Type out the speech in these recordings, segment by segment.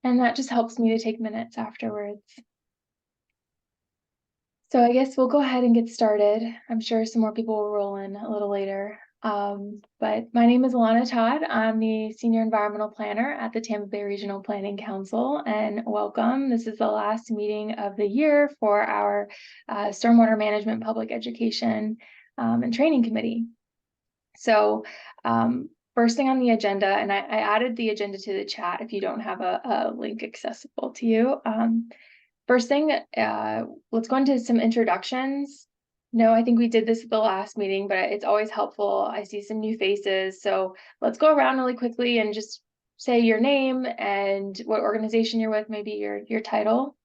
And that just helps me to take minutes afterwards. So I guess we'll go ahead and get started. I'm sure some more people will roll in a little later. But my name is Alana Todd. I'm the Senior Environmental Planner at the Tampa Bay Regional Planning Council, and welcome. This is the last meeting of the year for our Stormwater Management Public Education and Training Committee. So first thing on the agenda, and I added the agenda to the chat if you don't have a link accessible to you. First thing, let's go into some introductions. No, I think we did this at the last meeting, but it's always helpful. I see some new faces. So let's go around really quickly and just say your name and what organization you're with, maybe your title.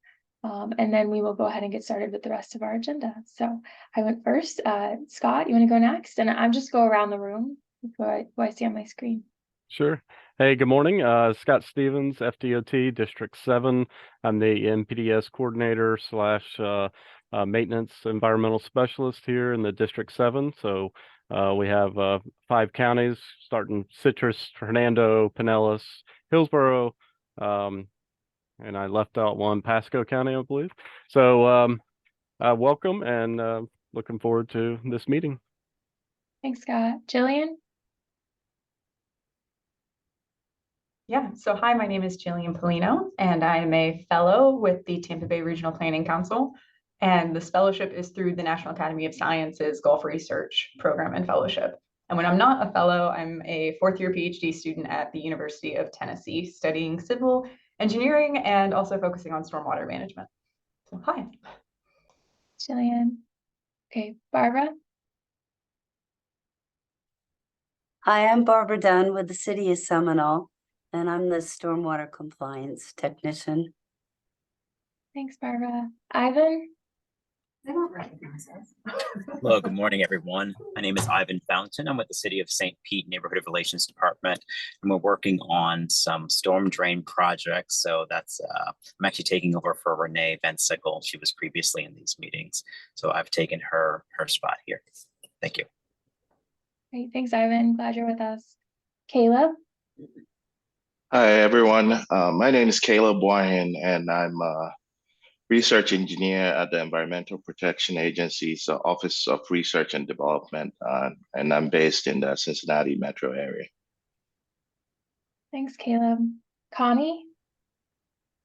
And then we will go ahead and get started with the rest of our agenda. So I went first. Scott, you want to go next? And I'm just go around the room with what I see on my screen. Sure. Hey, good morning. Scott Stevens, FDOT, District 7. I'm the NPDS coordinator / maintenance environmental specialist here in the District 7. So we have 5 counties, starting Citrus, Hernando, Pinellas, Hillsborough, and I left out one, Pasco County, I believe. So welcome, and looking forward to this meeting. Thanks, Scott. Jillian? Yeah, so hi, my name is Jillian Polino, and I am a fellow with the Tampa Bay Regional Planning Council. And this fellowship is through the National Academy of Sciences Gulf Research Program and Fellowship. And when I'm not a fellow, I'm a 4th-year PhD student at the University of Tennessee, studying civil engineering and also focusing on stormwater management. So hi. Jillian. Okay, Barbara? Hi, I'm Barbara Dunn with the City of Seminole, and I'm the Stormwater Compliance Technician. Thanks, Barbara. Ivan? I don't recognize us. Hello, good morning, everyone. My name is Ivan Fountain. I'm with the City of St. Pete Neighborhood Relations Department, and we're working on some storm drain projects. So that's I'm actually taking over for Renee Van Sickle. She was previously in these meetings, so I've taken her spot here. Thank you. Great, thanks, Ivan. Glad you're with us. Caleb? Hi, everyone. My name is Caleb Boyan, and I'm a research engineer at the Environmental Protection Agency's Office of Research and Development, and I'm based in the Cincinnati metro area. Thanks, Caleb. Connie?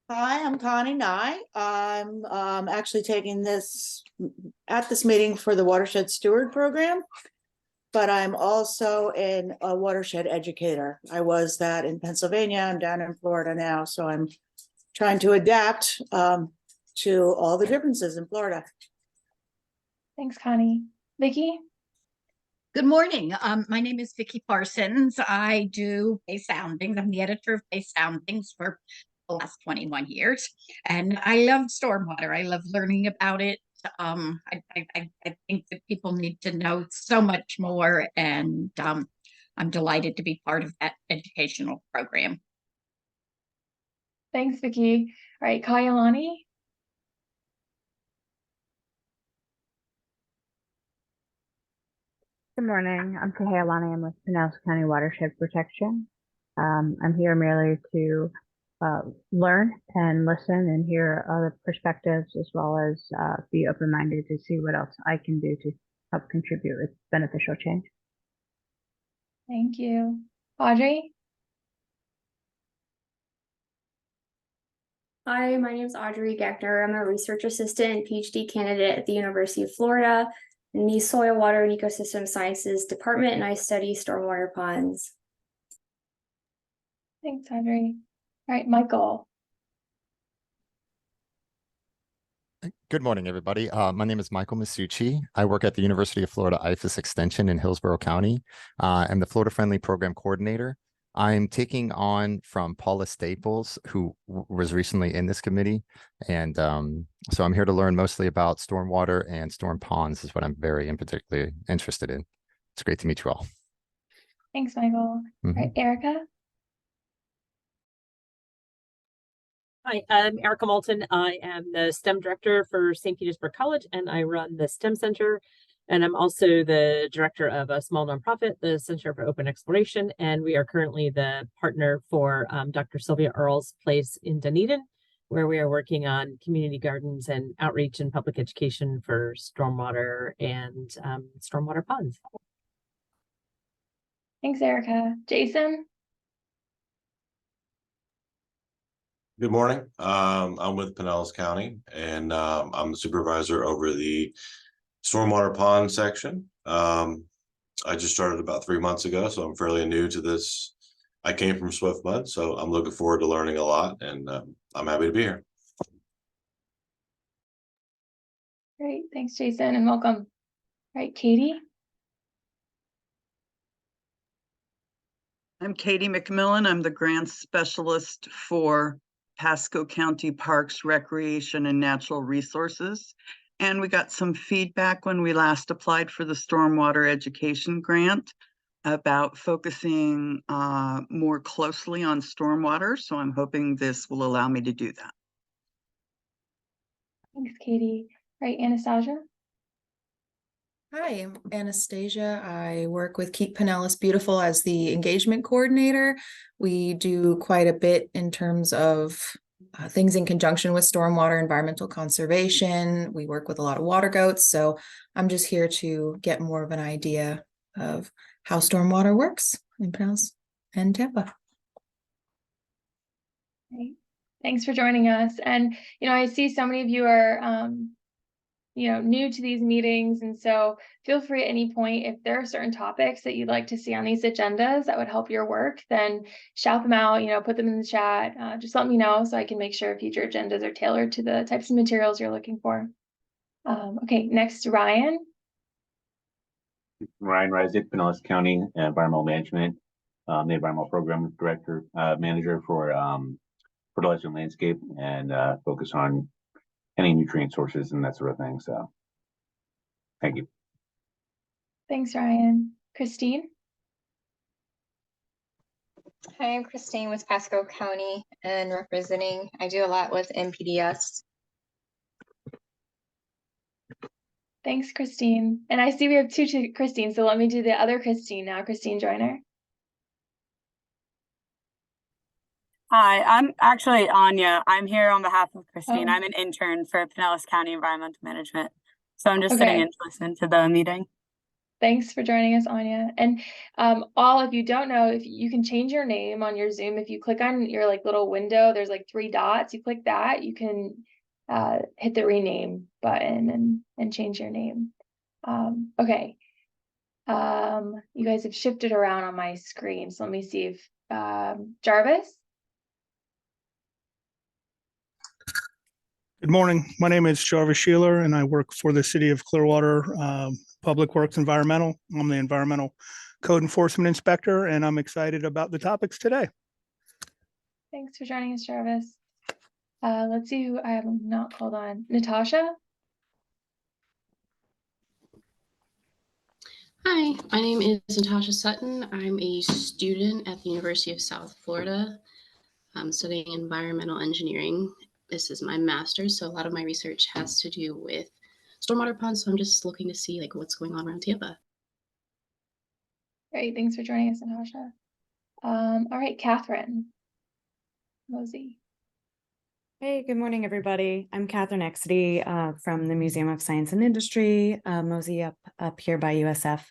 Hi, I'm Connie Nye. I'm actually taking this meeting for the Watershed Steward Program, but I'm also a watershed educator. I was that in Pennsylvania. I'm down in Florida now, so I'm trying to adapt to all the differences in Florida. Thanks, Connie. Vicki? Good morning. My name is Vicki Parsons. I do Bay Soundings. I'm the editor of Bay Soundings for the last 21 years. And I love stormwater. I love learning about it. I think that people need to know so much more, and I'm delighted to be part of that educational program. Thanks, Vicki. All right, Kayalani? Good morning. I'm Kayalani. I'm with Pinellas County Watershed Protection. I'm here merely to learn and listen and hear other perspectives, as well as be open-minded to see what else I can do to help contribute with beneficial change. Thank you. Audrey? Hi, my name is Audrey Geckner. I'm a research assistant and PhD candidate at the University of Florida in the Soil, Water, and Ecosystem Sciences Department, and I study stormwater ponds. Thanks, Audrey. All right, Michael. Good morning, everybody. My name is Michael Masucci. I work at the University of Florida IFAS Extension in Hillsborough County. I'm the Florida Friendly Program Coordinator. I'm taking on from Paula Staples, who was recently in this committee. And so I'm here to learn mostly about stormwater and storm ponds is what I'm very particularly interested in. It's great to meet you all. Thanks, Michael. All right, Erica? Hi, I'm Erica Moulton. I am the STEM director for St. Petersburg College, and I run the STEM Center And I'm also the director of a small nonprofit, the Center for Open Exploration. And we are currently the partner for Dr. Sylvia Earle's place in Dunedin, where we are working on community gardens and outreach and public education for stormwater and stormwater ponds. Thanks, Erica. Jason? Good morning. I'm with Pinellas County, and I'm the supervisor over the stormwater pond section. I just started about 3 months ago, so I'm fairly new to this. I came from Swift Mud, so I'm looking forward to learning a lot, and I'm happy to be here. Great, thanks, Jason, and welcome. All right, Katie? I'm Katie McMillan. I'm the grants specialist for Pasco County Parks, Recreation, and Natural Resources. And we got some feedback when we last applied for the Stormwater Education Grant about focusing more closely on stormwater. So I'm hoping this will allow me to do that. Thanks, Katie. All right, Anastasia? Hi, I'm Anastasia. I work with Keep Pinellas Beautiful as the engagement coordinator. We do quite a bit in terms of things in conjunction with stormwater environmental conservation. We work with a lot of water goats, so I'm just here to get more of an idea of how stormwater works in Pinellas and Tampa. Great. Thanks for joining us. And, I see so many of you are, new to these meetings. And so feel free at any point, if there are certain topics that you'd like to see on these agendas that would help your work, then shout them out, put them in the chat. Just let me know so I can make sure future agendas are tailored to the types of materials you're looking for. Okay, next, Ryan. Ryan Reisig, Pinellas County Environmental Management, the Environmental Program Director, Manager for Fertilizer and Landscape, and focus on any nutrient sources and that sort of thing. So thank you. Thanks, Ryan. Christine? Hi, I'm Christine with Pasco County and representing. I do a lot with NPDS. Thanks, Christine. And I see we have two Christine, so let me do the other Christine now. Christine Joyner. Hi, I'm actually Anya. I'm here on behalf of Christine. Oh. I'm an intern for Pinellas County Environmental Management. So I'm just Okay. sitting in to listen to the meeting. Thanks for joining us, Anya. And if you don't know, if you can change your name on your Zoom, if you click on your little window, there's 3 dots. You click that, you can hit the rename button and change your name. Okay. You guys have shifted around on my screen. So let me see if Jarvis. Good morning. My name is Jarvis Sheeler, and I work for the City of Clearwater Public Works Environmental. I'm the Environmental Code Enforcement Inspector, and I'm excited about the topics today. Thanks for joining us, Jarvis. Let's see who I have not called on. Natasha? Hi, my name is Natasha Sutton. I'm a student at the University of South Florida. I'm studying environmental engineering. This is my master's, so a lot of my research has to do with stormwater ponds, so I'm just looking to see what's going on around Tampa. Great, thanks for joining us, Natasha. All right, Catherine Mosey. Hey, good morning, everybody. I'm Catherine Exedy from the Museum of Science and Industry, Mosey up here by USF.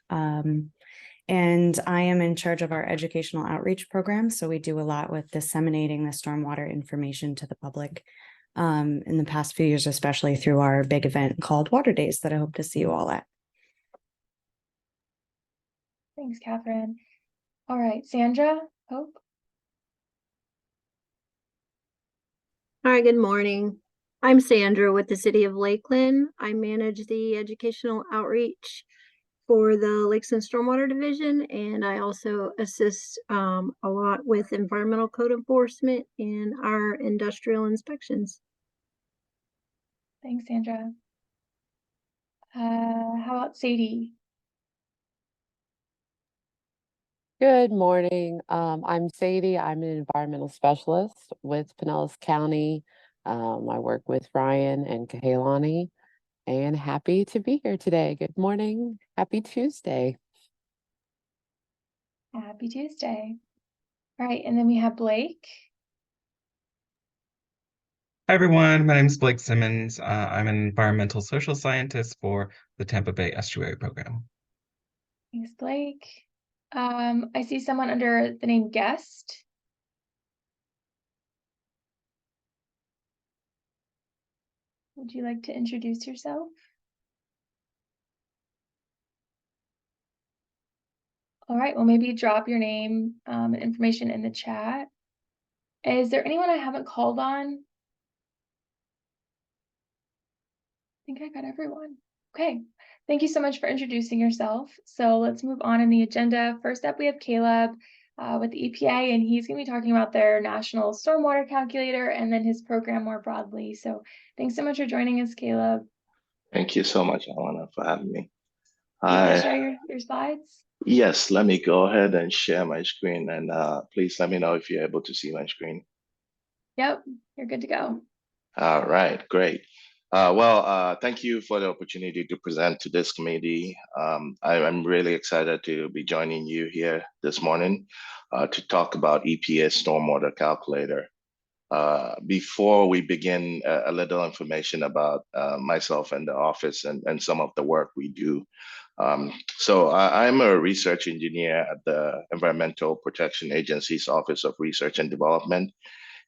And I am in charge of our educational outreach program. So we do a lot with disseminating the stormwater information to the public in the past few years, especially through our big event called Water Days that I hope to see you all at. Thanks, Catherine. All right, Sandra Hope. Hi, good morning. I'm Sandra with the City of Lakeland. I manage the educational outreach for the Lakes and Stormwater Division, and I also assist a lot with environmental code enforcement in our industrial inspections. Thanks, Sandra. How about Sadie? Good morning. I'm Sadie. I'm an environmental specialist with Pinellas County. I work with Ryan and Kahelani. and happy to be here today. Good morning. Happy Tuesday. Happy Tuesday. All right, and then we have Blake. Hi, everyone. My name is Blake Simmons. I'm an environmental social scientist for the Tampa Bay Estuary Program. Thanks, Blake. I see someone under the name Guest. Would you like to introduce yourself? All right, well, maybe drop your name and information in the chat. Is there anyone I haven't called on? I think I got everyone. Okay, thank you so much for introducing yourself. So let's move on in the agenda. First up, we have Caleb with the EPA, and he's going to be talking about their national stormwater calculator and then his program more broadly. So thanks so much for joining us, Caleb. Thank you so much, Alana, for having me. Do you want to share your slides? Yes, let me go ahead and share my screen, and please let me know if you're able to see my screen. Yep, you're good to go. All right, great. Thank you for the opportunity to present to this committee. I'm really excited to be joining you here this morning to talk about EPA Stormwater Calculator. Before we begin, a little information about myself and the office and some of the work we do. I'm a research engineer at the Environmental Protection Agency's Office of Research and Development.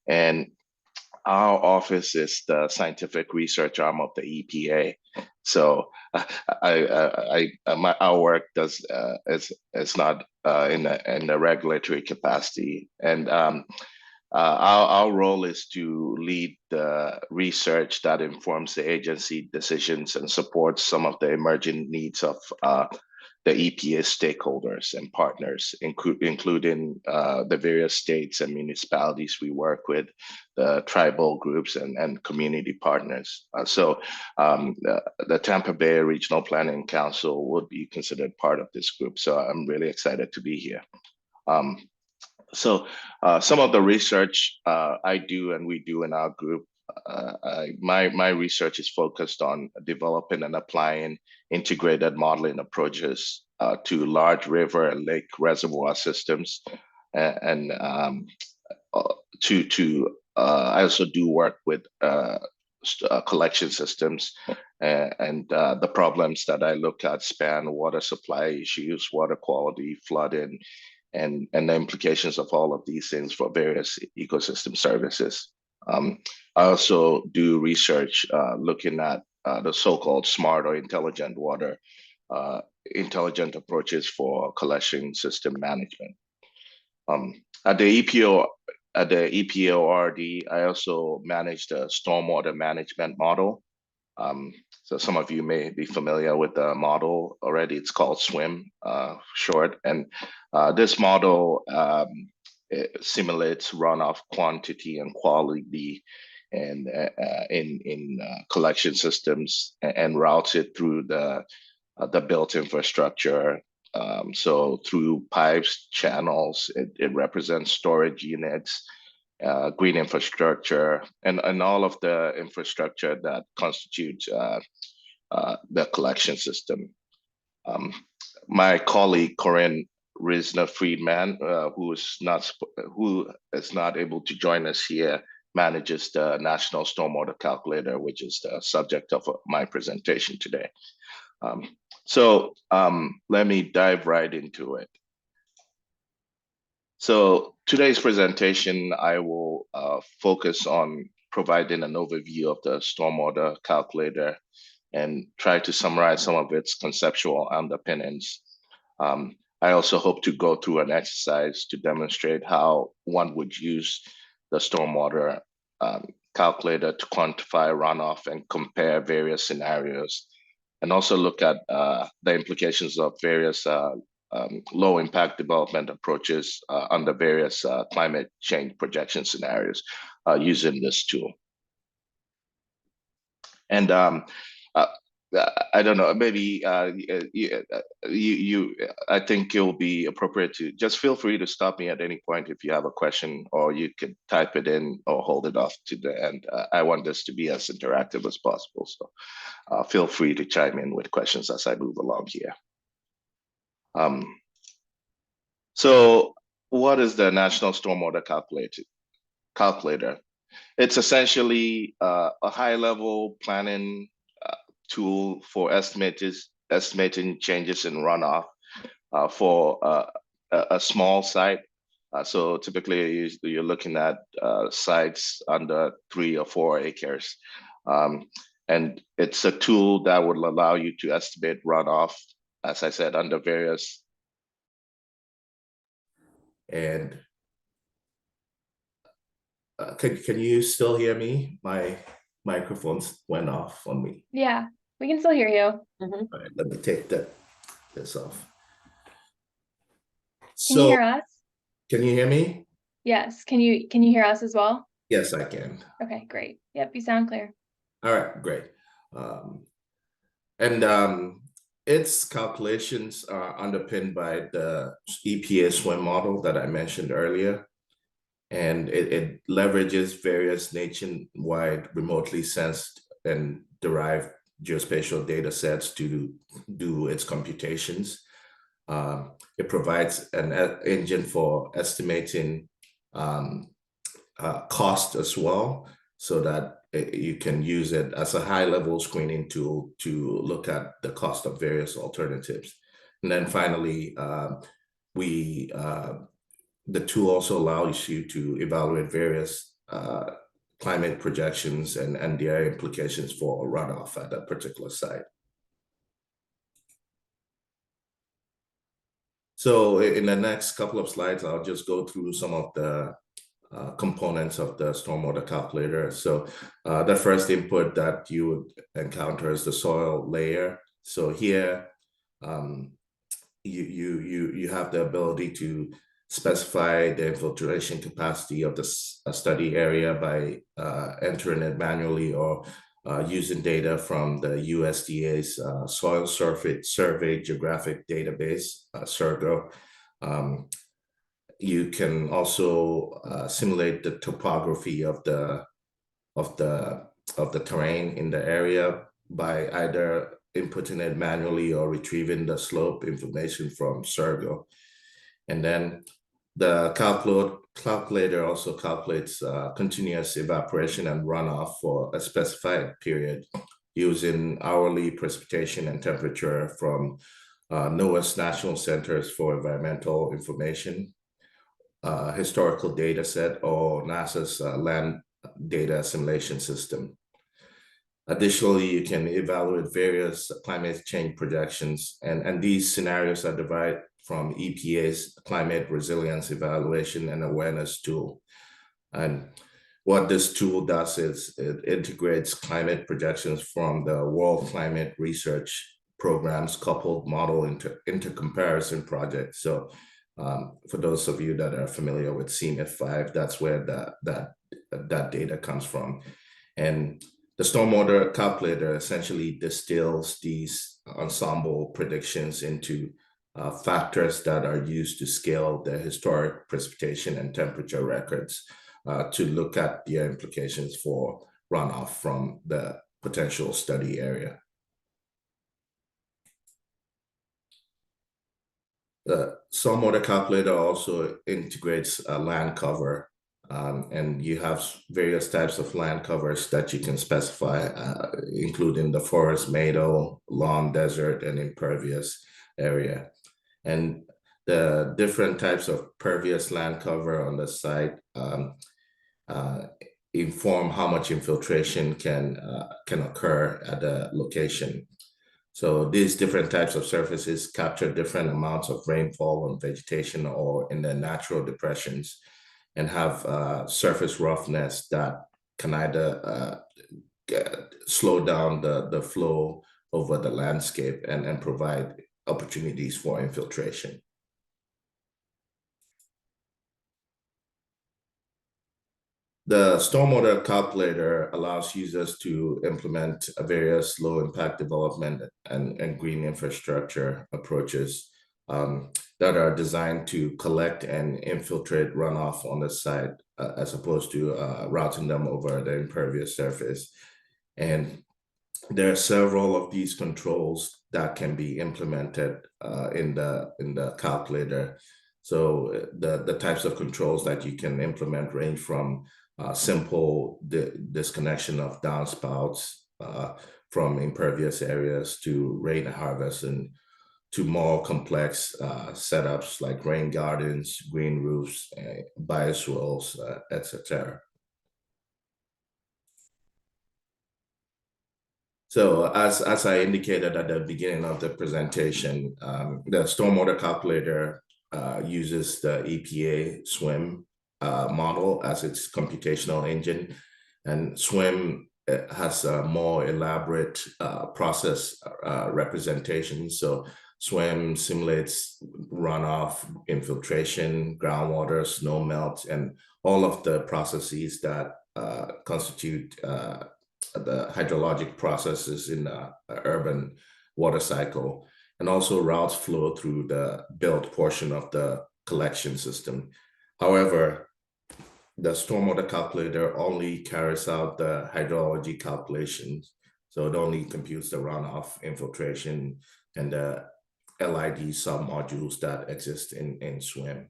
And our office is the scientific research arm of the EPA. So our work is not in the regulatory capacity. And our role is to lead the research that informs the agency decisions and supports some of the emerging needs of the EPA stakeholders and partners, including the various states and municipalities we work with, the tribal groups and community partners. The Tampa Bay Regional Planning Council would be considered part of this group. So I'm really excited to be here. Some of the research I do and we do in our group, my research is focused on developing and applying integrated modeling approaches to large river and lake reservoir systems, and I also do work with collection systems, and the problems that I look at span water supply issues, water quality, flooding, and the implications of all of these things for various ecosystem services. I also do research looking at the so-called smart or intelligent water, intelligent approaches for collection system management. At the EPORD, I also manage the stormwater management model. So some of you may be familiar with the model already. It's called SWIM, short. And this model simulates runoff quantity and quality and in collection systems and routes it through the built infrastructure. So through pipes, channels, it represents storage units, green infrastructure, and all of the infrastructure that constitutes the collection system. My colleague Corinne Risner Friedman, who is not able to join us here, manages the National Stormwater Calculator, which is the subject of my presentation today. Let me dive right into it. So today's presentation, I will focus on providing an overview of the Stormwater Calculator and try to summarize some of its conceptual underpinnings. I also hope to go through an exercise to demonstrate how one would use the Stormwater Calculator to quantify runoff and compare various scenarios, and also look at the implications of various low impact development approaches under various climate change projection scenarios using this tool. And I don't know, maybe I think it'll be appropriate to just feel free to stop me at any point if you have a question, or you could type it in or hold it off to the end. I want this to be as interactive as possible, so feel free to chime in with questions as I move along here. So what is the National Stormwater Calculator? It's essentially a high-level planning tool for estimating changes in runoff for a small site. So typically you're looking at sites under 3 or 4 acres. And it's a tool that would allow you to estimate runoff, as I said, under various. And can you still hear me? My microphones went off on me. Yeah, we can still hear you. All right, let me take this off. Can you hear us? Can you hear me? Yes. Can you hear us as well? Yes, I can. Okay, great. Yep, you sound clear. All right, great. Its calculations are underpinned by the EPA SWIM model that I mentioned earlier. And it leverages various nationwide remotely sensed and derived geospatial data sets to do its computations. It provides an engine for estimating cost as well, so that you can use it as a high-level screening tool to look at the cost of various alternatives. And then finally, the tool also allows you to evaluate various climate projections and their implications for runoff at that particular site. So in the next couple of slides, I'll just go through some of the components of the stormwater calculator. So the first input that you would encounter is the soil layer. So here, you have the ability to specify the infiltration capacity of the study area by entering it manually or using data from the USDA's Soil Survey Geographic Database, SURGO. You can also simulate the topography of the terrain in the area by either inputting it manually or retrieving the slope information from SURGO. And then the calculator also calculates continuous evaporation and runoff for a specified period using hourly precipitation and temperature from NOAA's National Centers for Environmental Information, historical data set, or NASA's land data assimilation system. Additionally, you can evaluate various climate change projections, and these scenarios are derived from EPA's Climate Resilience Evaluation and Awareness tool. And what this tool does is it integrates climate projections from the World Climate Research Program's coupled model intercomparison project. So for those of you that are familiar with CMIT-5, that's where that data comes from. And the stormwater calculator essentially distills these ensemble predictions into factors that are used to scale the historic precipitation and temperature records to look at their implications for runoff from the potential study area. The stormwater calculator also integrates land cover, and you have various types of land covers that you can specify, including the forest, meadow, lawn, desert, and impervious area. And the different types of pervious land cover on the site inform how much infiltration can occur at the location. So these different types of surfaces capture different amounts of rainfall on vegetation or in the natural depressions, and have surface roughness that can either slow down the flow over the landscape and provide opportunities for infiltration. The stormwater calculator allows users to implement various low impact development and green infrastructure approaches that are designed to collect and infiltrate runoff on the site as opposed to routing them over the impervious surface. And there are several of these controls that can be implemented in the calculator. So the types of controls that you can implement range from simple disconnection of downspouts from impervious areas to rain harvest, and to more complex setups like rain gardens, green roofs, bioswales, etc. So as I indicated at the beginning of the presentation, the stormwater calculator uses the EPA SWIM model as its computational engine, and SWIM has a more elaborate process representation. So SWIM simulates runoff, infiltration, groundwater, snow melt, and all of the processes that constitute the hydrologic processes in the urban water cycle, and also routes flow through the built portion of the collection system. However, the stormwater calculator only carries out the hydrology calculations. So it only computes the runoff, infiltration, and the LID submodules that exist in SWIM.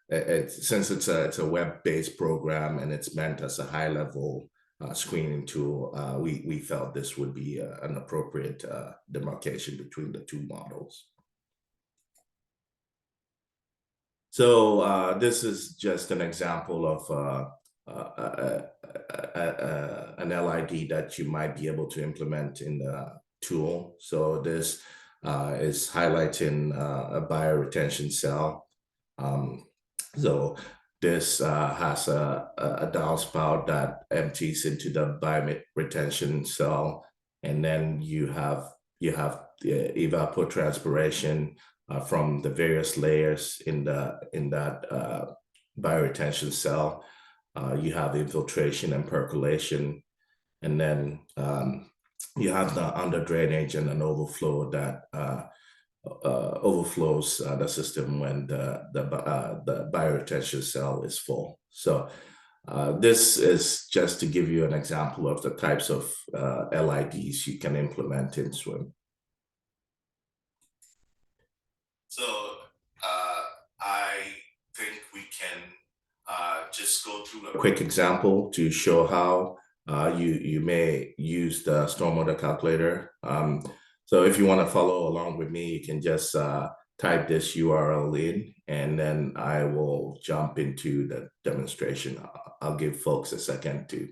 Since it's a web-based program and it's meant as a high-level screening tool, we felt this would be an appropriate demarcation between the two models. So this is just an example of an LID that you might be able to implement in the tool. So this is highlighting a bioretention cell. So this has a downspout that empties into the bioretention cell, and then you have the evapotranspiration from the various layers in that bioretention cell. You have infiltration and percolation, and then you have the under drainage and an overflow that overflows the system when the bioretention cell is full. So this is just to give you an example of the types of LIDs you can implement in SWIM. So I think we can just go through a quick example to show how you may use the stormwater calculator. So if you want to follow along with me, you can just type this URL in, and then I will jump into the demonstration. I'll give folks a second to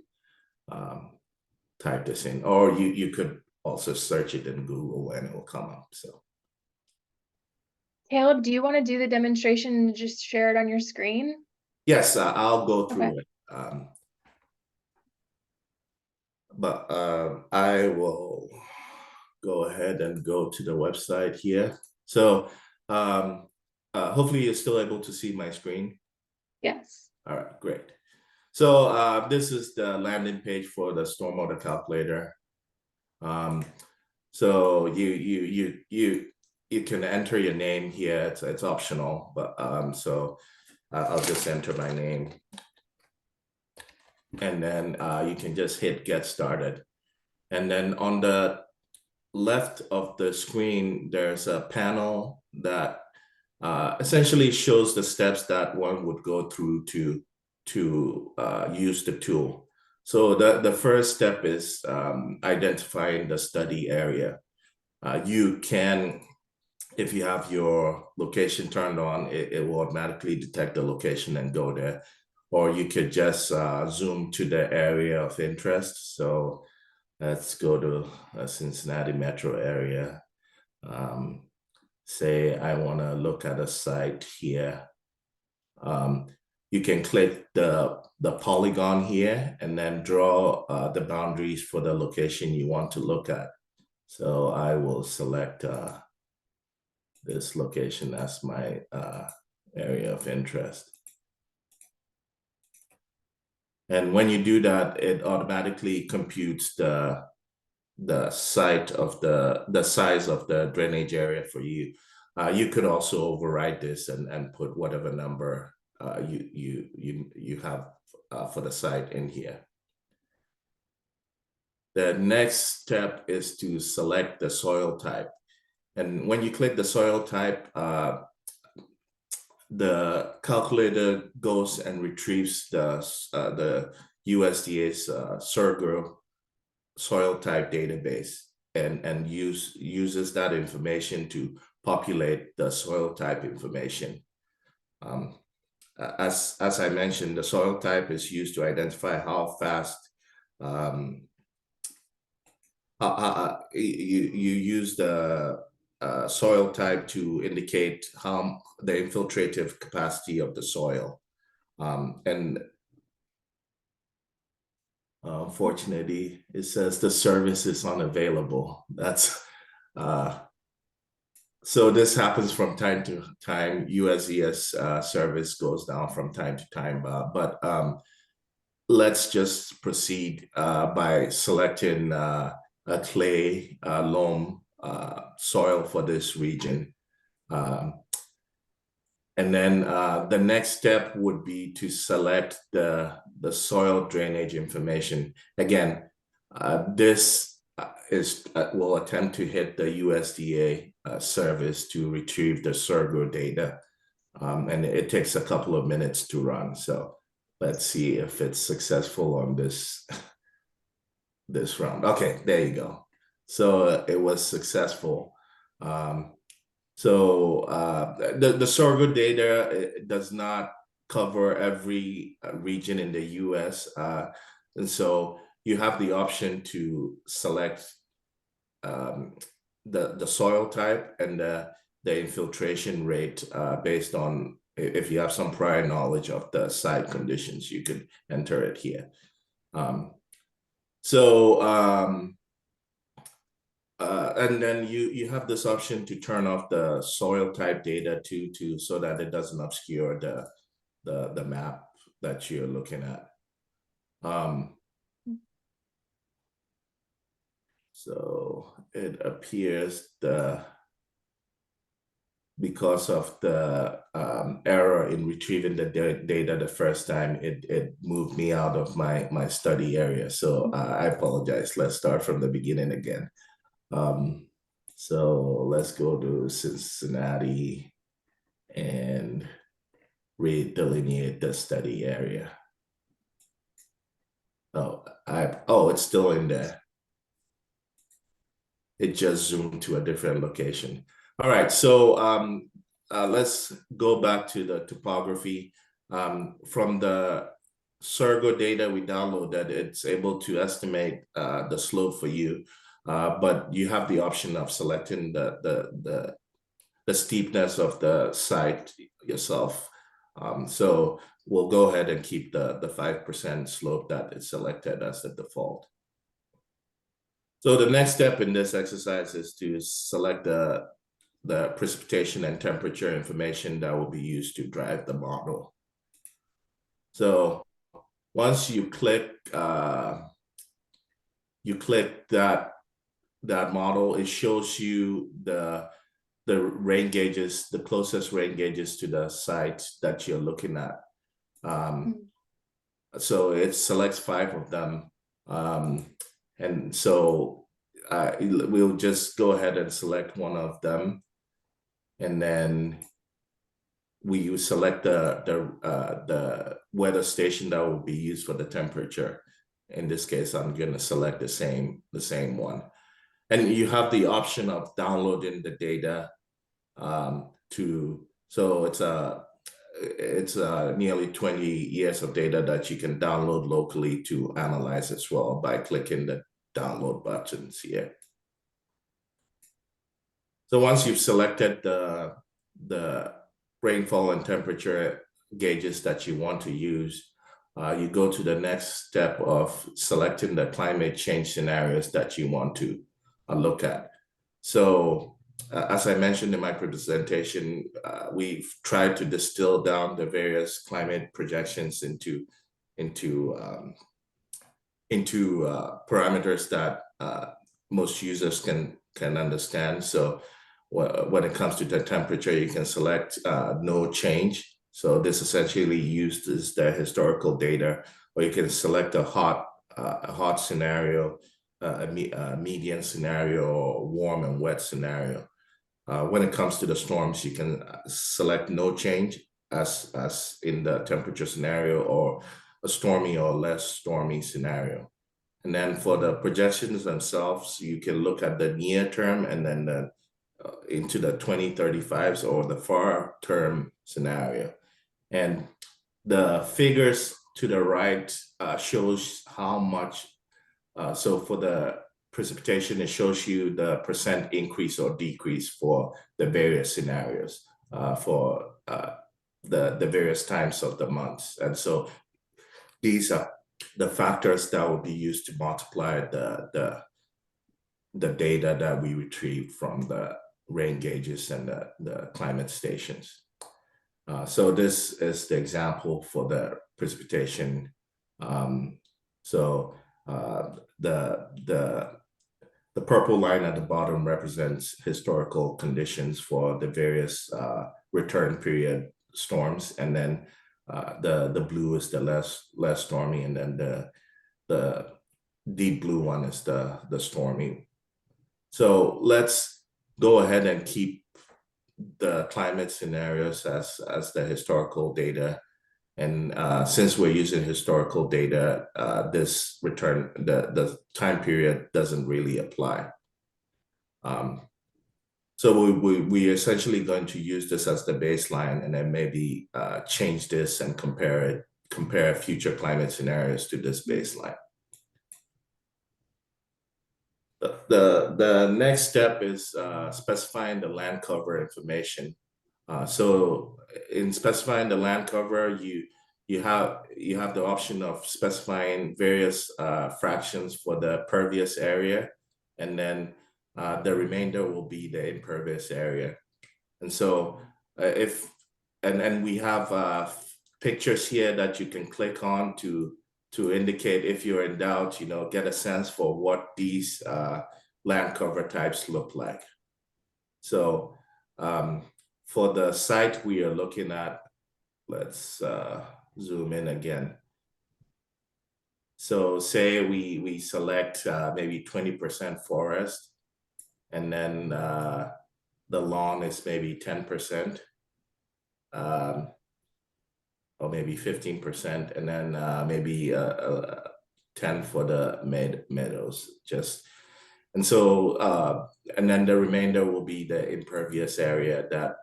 type this in, or you could also search it in Google and it will come up. So, Caleb, do you want to do the demonstration and just share it on your screen? Yes, I'll go through Okay. it. But I will go ahead and go to the website here. So hopefully you're still able to see my screen. Yes. All right, great. So this is the landing page for the stormwater calculator. So you can enter your name here. It's optional, but so I'll just enter my name, and then you can just hit get started. And then on the left of the screen, there's a panel that essentially shows the steps that one would go through to use the tool. So the first step is identifying the study area. You can, if you have your location turned on, it will automatically detect the location and go there. Or you could just zoom to the area of interest. So let's go to a Cincinnati metro area. Say I want to look at a site here. You can click the polygon here and then draw the boundaries for the location you want to look at. So I will select this location as my area of interest. And when you do that, it automatically computes the size of the drainage area for you. You could also override this and put whatever number you have for the site in here. The next step is to select the soil type. And when you click the soil type, the calculator goes and retrieves the USDA's Sorghum soil type database and uses that information to populate the soil type information. As I mentioned, the soil type is used to identify how fast you use the soil type to indicate how the infiltrative capacity of the soil. And unfortunately, it says the service is unavailable. That's so this happens from time to time. USGS service goes down from time to time, but let's just proceed by selecting a clay loam soil for this region. And then the next step would be to select the soil drainage information. Again, this will attempt to hit the USDA service to retrieve the Sorghum data. And it takes a couple of minutes to run. So let's see if it's successful on this round. Okay, there you go. So it was successful. The Sorghum data does not cover every region in the US. And so you have the option to select the soil type and the infiltration rate based on if you have some prior knowledge of the site conditions, you could enter it here. And then you have this option to turn off the soil type data too, so that it doesn't obscure the map that you're looking at. So it appears because of the error in retrieving the data the first time, it moved me out of my study area. So I apologize. Let's start from the beginning again. So let's go to Cincinnati and redelineate the study area. Oh, it's still in there. It just zoomed to a different location. All right, so let's go back to the topography. From the Sorghum data we downloaded, it's able to estimate the slope for you, but you have the option of selecting the steepness of the site yourself. So we'll go ahead and keep the 5% slope that is selected as the default. So the next step in this exercise is to select the precipitation and temperature information that will be used to drive the model. So once you click that model, it shows you the rain gauges, the closest rain gauges to the site that you're looking at. So it selects 5 of them. And so we'll just go ahead and select one of them. And then we select the weather station that will be used for the temperature. In this case, I'm going to select the same one. And you have the option of downloading the data so it's nearly 20 years of data that you can download locally to analyze as well by clicking the download buttons here. So once you've selected the rainfall and temperature gauges that you want to use, you go to the next step of selecting the climate change scenarios that you want to look at. So as I mentioned in my presentation, we've tried to distill down the various climate projections into parameters that most users can understand. So when it comes to the temperature, you can select no change. So this essentially used as the historical data, or you can select a hot scenario, a median scenario, or warm and wet scenario. When it comes to the storms, you can select no change as in the temperature scenario, or a stormy or less stormy scenario. And then for the projections themselves, you can look at the near term and then into the 2035s or the far term scenario. And the figures to the right shows how much, so for the precipitation, it shows you the percent increase or decrease for the various scenarios for the various times of the months. And so these are the factors that will be used to multiply the data that we retrieve from the rain gauges and the climate stations. So this is the example for the precipitation. The purple line at the bottom represents historical conditions for the various return period storms, and then the blue is the less stormy, and then the deep blue one is the stormy. So let's go ahead and keep the climate scenarios as the historical data. And since we're using historical data, this the time period doesn't really apply. So we're essentially going to use this as the baseline, and then maybe change this and compare future climate scenarios to this baseline. The next step is specifying the land cover information. So in specifying the land cover, you have the option of specifying various fractions for the pervious area, and then the remainder will be the impervious area. And so and we have pictures here that you can click on to indicate, if you're in doubt, get a sense for what these land cover types look like. So for the site we are looking at, let's zoom in again. So say we select maybe 20% forest, and then the lawn is maybe 10%. Or maybe 15%, and then maybe 10 for the meadows. And so and then the remainder will be the impervious area that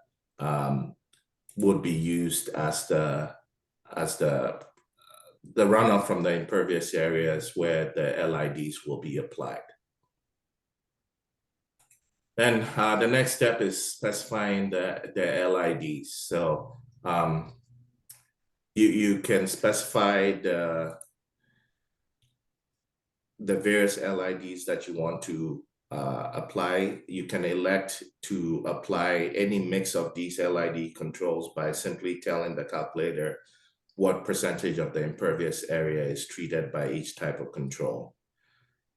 would be used as the runoff from the impervious areas where the LIDs will be applied. Then the next step is specifying the LIDs. So you can specify the various LIDs that you want to apply. You can elect to apply any mix of these LID controls by simply telling the calculator what percentage of the impervious area is treated by each type of control.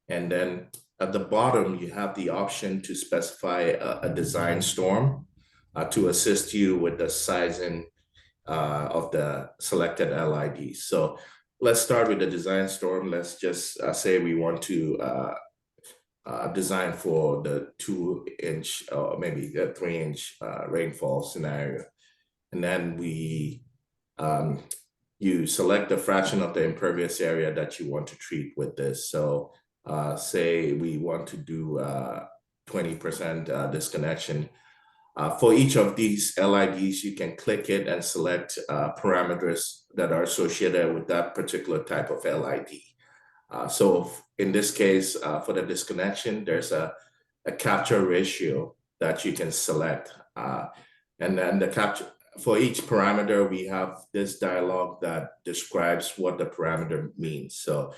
And then at the bottom, you have the option to specify a design storm to assist you with the sizing of the selected LIDs. So let's start with the design storm. Let's just say we want to design for the 2-inch or maybe the 3-inch rainfall scenario. And then you select the fraction of the impervious area that you want to treat with this. So say we want to do 20% disconnection. For each of these LIDs, you can click it and select parameters that are associated with that particular type of LID. So in this case, for the disconnection, there's a capture ratio that you can select. And then for each parameter, we have this dialog that describes what the parameter means. So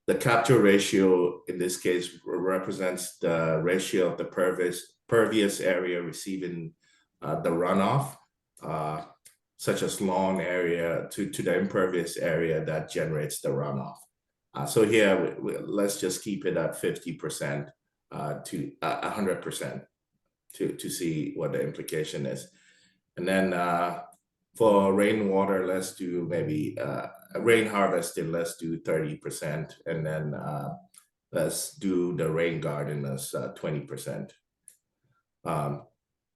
the capture ratio in this case represents the ratio of the pervious area receiving the runoff. such as lawn area to the impervious area that generates the runoff. So here, let's just keep it at 50% to 100% to see what the implication is. And then for rainwater, let's do maybe rain harvesting, let's do 30%. And then let's do the rain garden as 20%.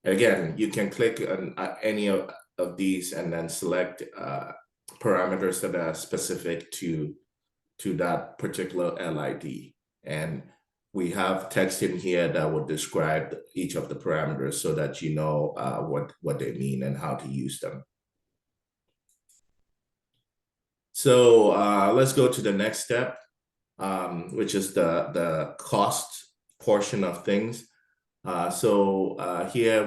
Again, you can click on any of these and then select parameters that are specific to that particular LID. And we have text in here that will describe each of the parameters so that you know what they mean and how to use them. So let's go to the next step, which is the cost portion of things. Here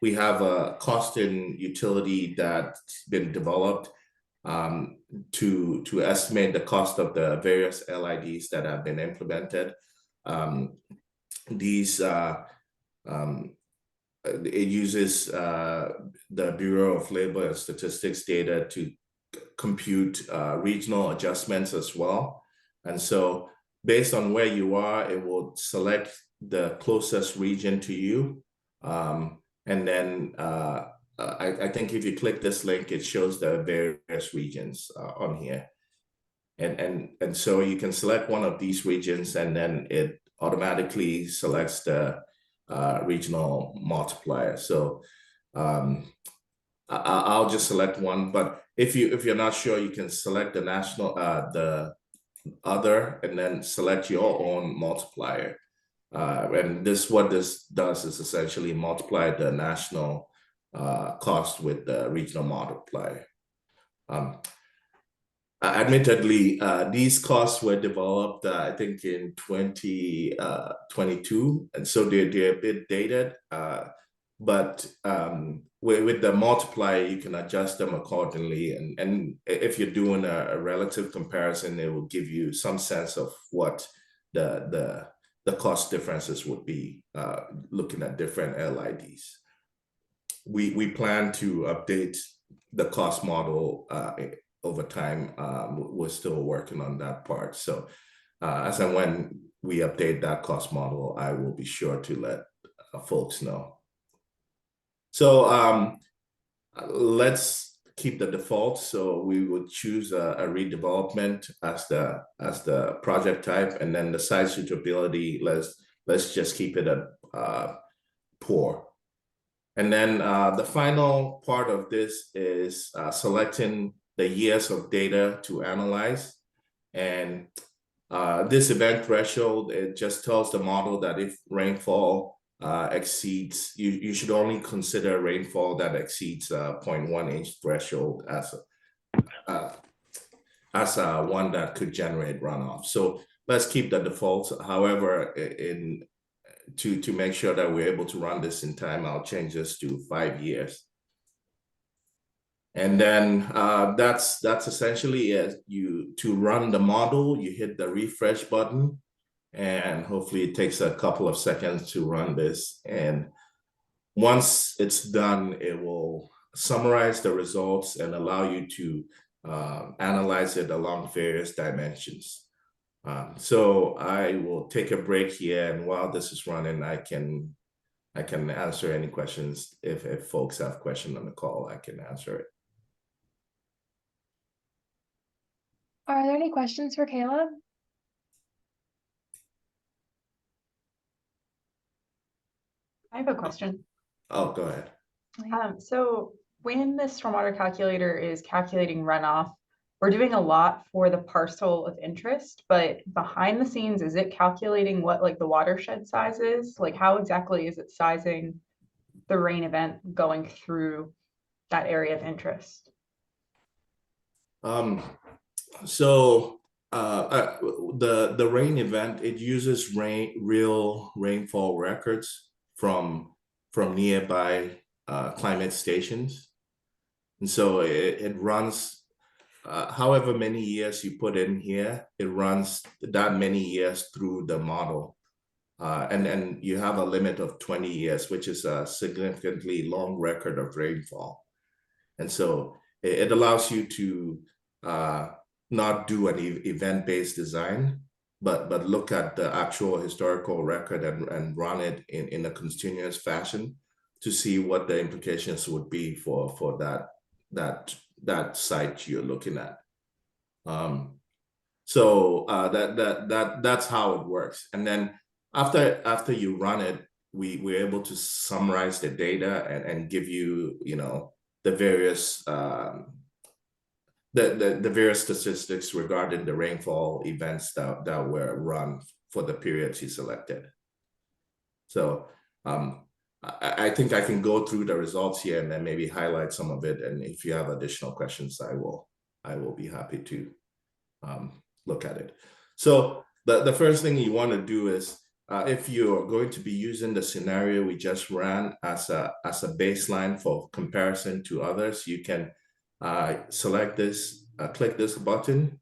we have a cost in utility that's been developed to estimate the cost of the various LIDs that have been implemented. It uses the Bureau of Labor and Statistics data to compute regional adjustments as well. And so based on where you are, it will select the closest region to you. And then I think if you click this link, it shows the various regions on here. And so you can select one of these regions and then it automatically selects the regional multiplier. So I'll just select one, but if you're not sure, you can select the national, the other, and then select your own multiplier. And what this does is essentially multiply the national cost with the regional multiplier. Admittedly, these costs were developed, I think, in 2022, and so they're a bit dated. But with the multiplier, you can adjust them accordingly. And if you're doing a relative comparison, it will give you some sense of what the cost differences would be looking at different LIDs. We plan to update the cost model over time. We're still working on that part. So as and when we update that cost model, I will be sure to let folks know. So let's keep the default. So we would choose a redevelopment as the project type, and then the site suitability, let's just keep it at poor. And then the final part of this is selecting the years of data to analyze. And this event threshold, it just tells the model that if rainfall exceeds, you should only consider rainfall that exceeds 0.1 inch threshold as one that could generate runoff. So let's keep the default. However, to make sure that we're able to run this in time, I'll change this to 5 years. And then that's essentially it. To run the model, you hit the refresh button, and hopefully it takes a couple of seconds to run this. And once it's done, it will summarize the results and allow you to analyze it along various dimensions. So I will take a break here, and while this is running, I can answer any questions. If folks have questions on the call, I can answer it. Are there any questions for Caleb? I have a question. Oh, go ahead. So when the stormwater calculator is calculating runoff, we're doing a lot for the parcel of interest, but behind the scenes, is it calculating what like the watershed size is? Like how exactly is it sizing the rain event going through that area of interest? So the rain event, it uses real rainfall records from nearby climate stations. And so it runs however many years you put in here, it runs that many years through the model. And you have a limit of 20 years, which is a significantly long record of rainfall. And so it allows you to not do an event-based design, but look at the actual historical record and run it in a continuous fashion to see what the implications would be for that site you're looking at. So that's how it works. And then after you run it, we're able to summarize the data and give you, the various the various statistics regarding the rainfall events that were run for the periods you selected. So I think I can go through the results here and then maybe highlight some of it. And if you have additional questions, I will be happy to look at it. So the first thing you want to do is, if you're going to be using the scenario we just ran as a baseline for comparison to others, you can select this, click this button,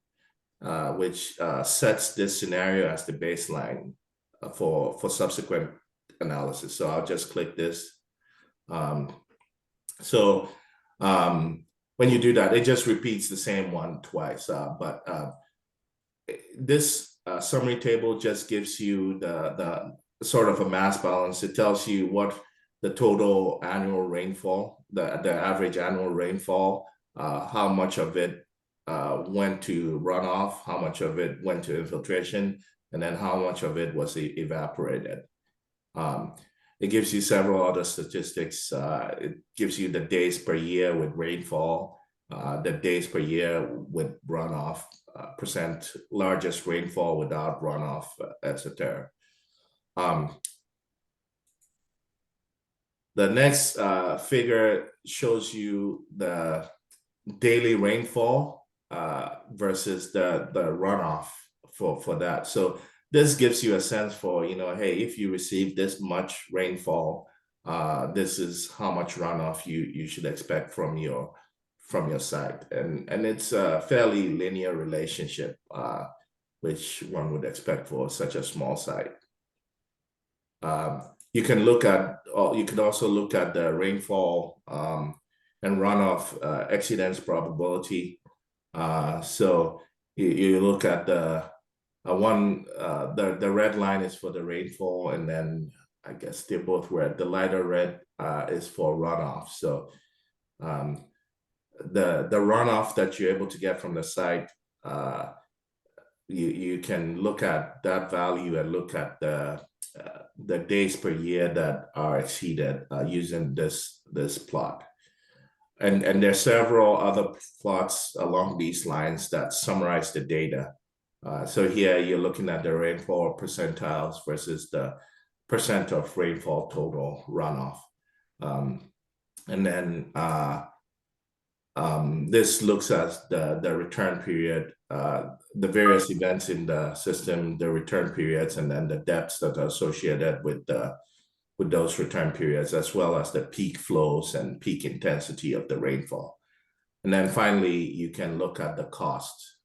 which sets this scenario as the baseline for subsequent analysis. So I'll just click this. When you do that, it just repeats the same one twice. But this summary table just gives you the sort of a mass balance. It tells you what the total annual rainfall, the average annual rainfall, how much of it went to runoff, how much of it went to infiltration, and then how much of it was evaporated. It gives you several other statistics. It gives you the days per year with rainfall, the days per year with runoff, percent largest rainfall without runoff, etc. The next figure shows you the daily rainfall versus the runoff for that. So this gives you a sense for, hey, if you receive this much rainfall, this is how much runoff you should expect from your site. And it's a fairly linear relationship, which one would expect for such a small site. You can also look at the rainfall and runoff exceedance probability. So you look at the red line is for the rainfall, and then I guess they're both red. The lighter red is for runoff. So the runoff that you're able to get from the site, you can look at that value and look at the days per year that are exceeded using this plot. And there's several other plots along these lines that summarize the data. So here you're looking at the rainfall percentiles versus the percent of rainfall total runoff. And then this looks at the return period, the various events in the system, the return periods, and then the depths that are associated with those return periods, as well as the peak flows and peak intensity of the rainfall. And then finally, you can look at the cost.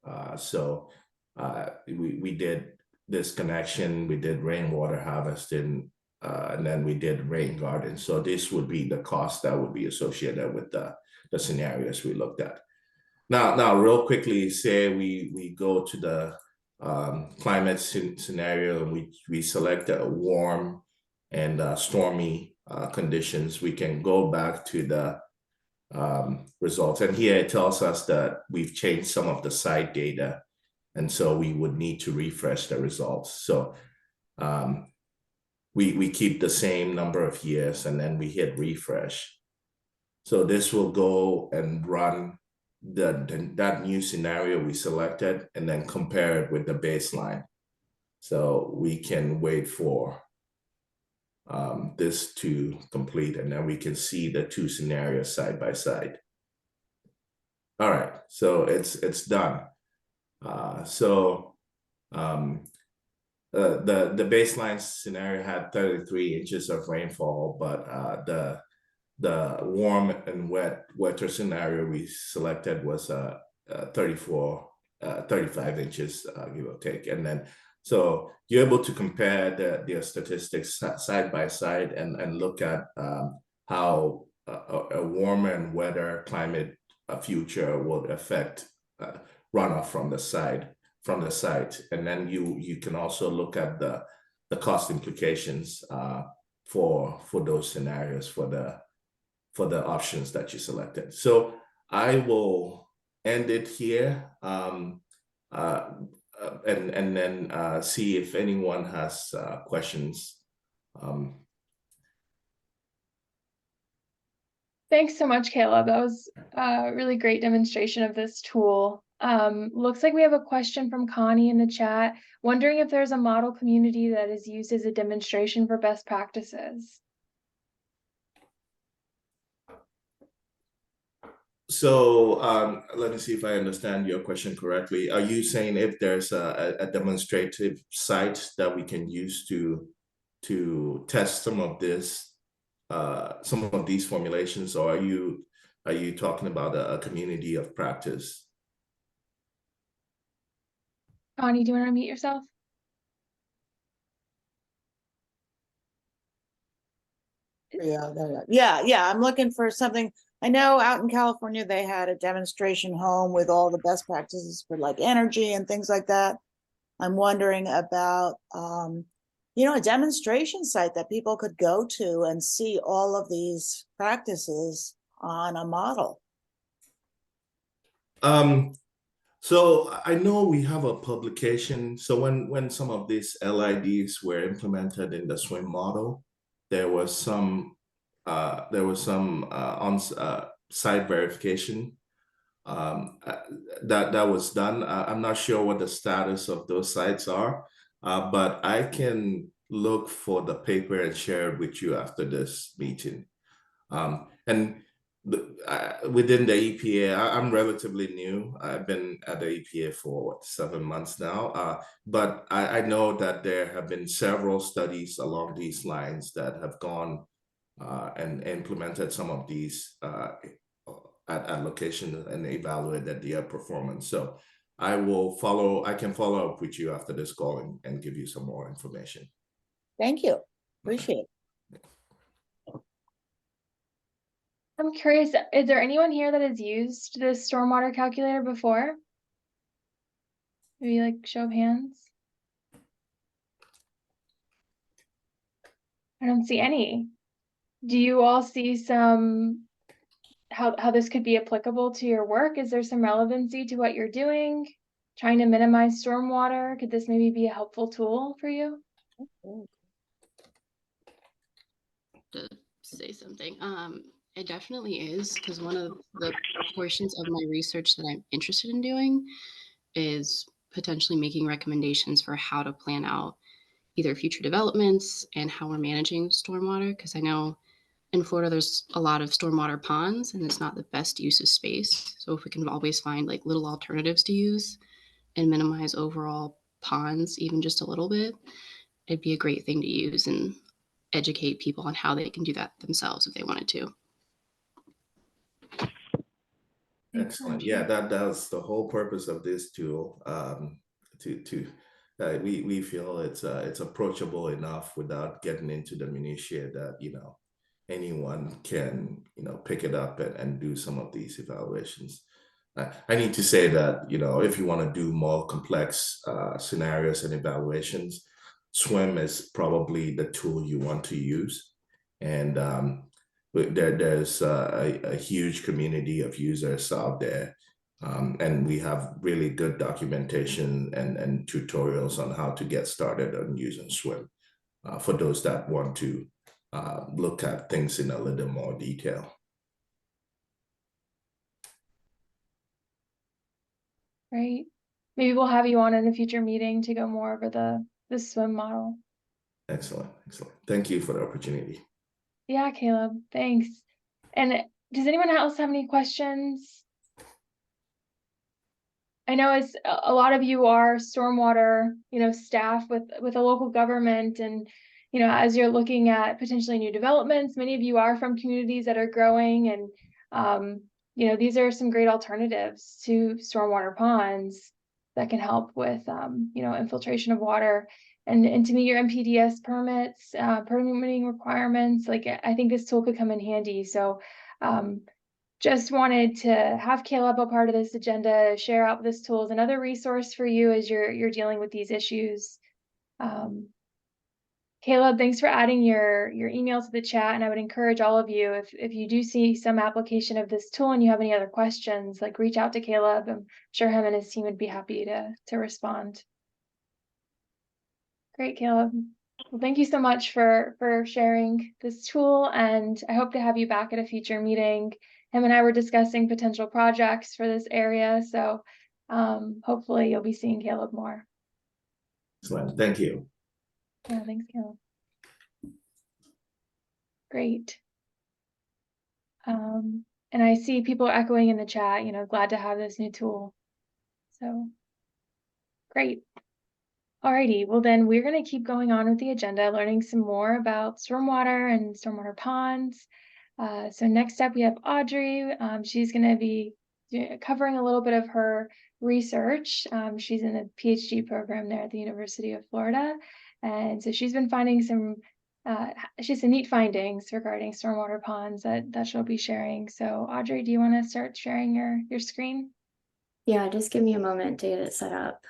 We did this connection, we did rainwater harvesting, and then we did rain garden. So this would be the cost that would be associated with the scenarios we looked at. Now, real quickly, say we go to the climate scenario and we select a warm and stormy conditions. We can go back to the results. And here it tells us that we've changed some of the site data. And so we would need to refresh the results. So we keep the same number of years and then we hit refresh. So this will go and run that new scenario we selected and then compare it with the baseline. So we can wait for this to complete, and then we can see the two scenarios side by side. All right, so it's done. The baseline scenario had 33 inches of rainfall, but the warm and wetter scenario we selected was 35 inches, give or take. And then So you're able to compare their statistics side by side and look at how a warmer and wetter climate future would affect runoff from the site. And then you can also look at the cost implications for those scenarios for the options that you selected. So I will end it here and then see if anyone has questions. Thanks so much, Caleb. That was a really great demonstration of this tool. Looks like we have a question from Connie in the chat, wondering if there's a model community that is used as a demonstration for best practices. So let me see if I understand your question correctly. Are you saying if there's a demonstrative site that we can use to test some of these formulations, or are you talking about a community of practice? Connie, do you want to unmute yourself? Yeah, I'm looking for something. I know out in California they had a demonstration home with all the best practices for like energy and things like that. I'm wondering about a demonstration site that people could go to and see all of these practices on a model. So I know we have a publication. So when some of these LIDs were implemented in the SWIM model, there was some on-site verification that was done. I'm not sure what the status of those sites are, but I can look for the paper and share it with you after this meeting. And within the EPA, I'm relatively new. I've been at the EPA for 7 months now, but I know that there have been several studies along these lines that have gone and implemented some of these at locations and evaluated their performance. So I can follow up with you after this call and give you some more information. Thank you. Appreciate it. I'm curious, is there anyone here that has used this stormwater calculator before? Maybe like show of hands. I don't see any. Do you all see some how this could be applicable to your work? Is there some relevancy to what you're doing? Trying to minimize stormwater? Could this maybe be a helpful tool for you? To say something. It definitely is, because one of the portions of my research that I'm interested in doing is potentially making recommendations for how to plan out either future developments and how we're managing stormwater, because I know in Florida there's a lot of stormwater ponds and it's not the best use of space. So if we can always find like little alternatives to use and minimize overall ponds even just a little bit, it'd be a great thing to use and educate people on how they can do that themselves if they wanted to. Excellent. Yeah, that's the whole purpose of this tool. We feel it's approachable enough without getting into the minutiae that anyone can pick it up and do some of these evaluations. I need to say that if you want to do more complex scenarios and evaluations, SWIM is probably the tool you want to use, and there's a huge community of users out there, and we have really good documentation and tutorials on how to get started on using SWIM for those that want to look at things in a little more detail. Great. Maybe we'll have you on in a future meeting to go more over the SWIM model. Excellent. Thank you for the opportunity. Yeah, Caleb, thanks. And does anyone else have any questions? I know as a lot of you are stormwater, staff with a local government, and as you're looking at potentially new developments, many of you are from communities that are growing, and these are some great alternatives to stormwater ponds. that can help with, infiltration of water and to meet your MPDS permits, permitting requirements. Like, I think this tool could come in handy. So just wanted to have Caleb a part of this agenda, share out this tool as another resource for you as you're dealing with these issues. Caleb, thanks for adding your email to the chat, and I would encourage all of you, if you do see some application of this tool and you have any other questions, like reach out to Caleb. I'm sure him and his team would be happy to respond. Great, Caleb. Well, thank you so much for sharing this tool, and I hope to have you back at a future meeting. Him and I were discussing potential projects for this area, so hopefully you'll be seeing Caleb more. Excellent. Thank you. Yeah, thanks, Caleb. Great. And I see people echoing in the chat, glad to have this new tool. So great. Alrighty, well then we're going to keep going on with the agenda, learning some more about stormwater and stormwater ponds. So next up we have Audrey. She's going to be covering a little bit of her research. She's in a PhD program there at the University of Florida. And so she's been finding some neat findings regarding stormwater ponds that she'll be sharing. So Audrey, do you want to start sharing your screen? Yeah, just give me a moment to get it set up.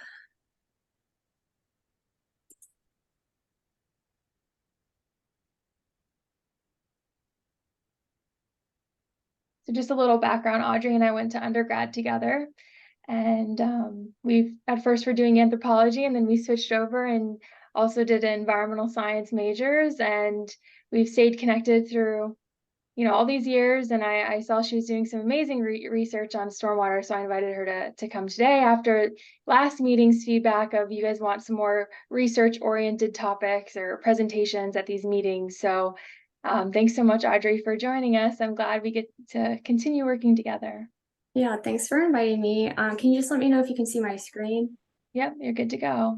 So just a little background, Audrey and I went to undergrad together, and at first we're doing anthropology, and then we switched over and also did environmental science majors, and we've stayed connected through all these years. And I saw she was doing some amazing research on stormwater, so I invited her to come today after last meeting's feedback of you guys want some more research oriented topics or presentations at these meetings. So thanks so much, Audrey, for joining us. I'm glad we get to continue working together. Yeah, thanks for inviting me. Can you just let me know if you can see my screen? Yep, you're good to go.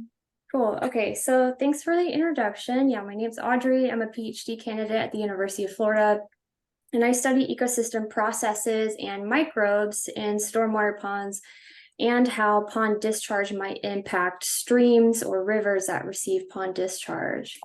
Cool. Okay, so thanks for the introduction. Yeah, my name's Audrey. I'm a PhD candidate at the University of Florida, and I study ecosystem processes and microbes in stormwater ponds and how pond discharge might impact streams or rivers that receive pond discharge.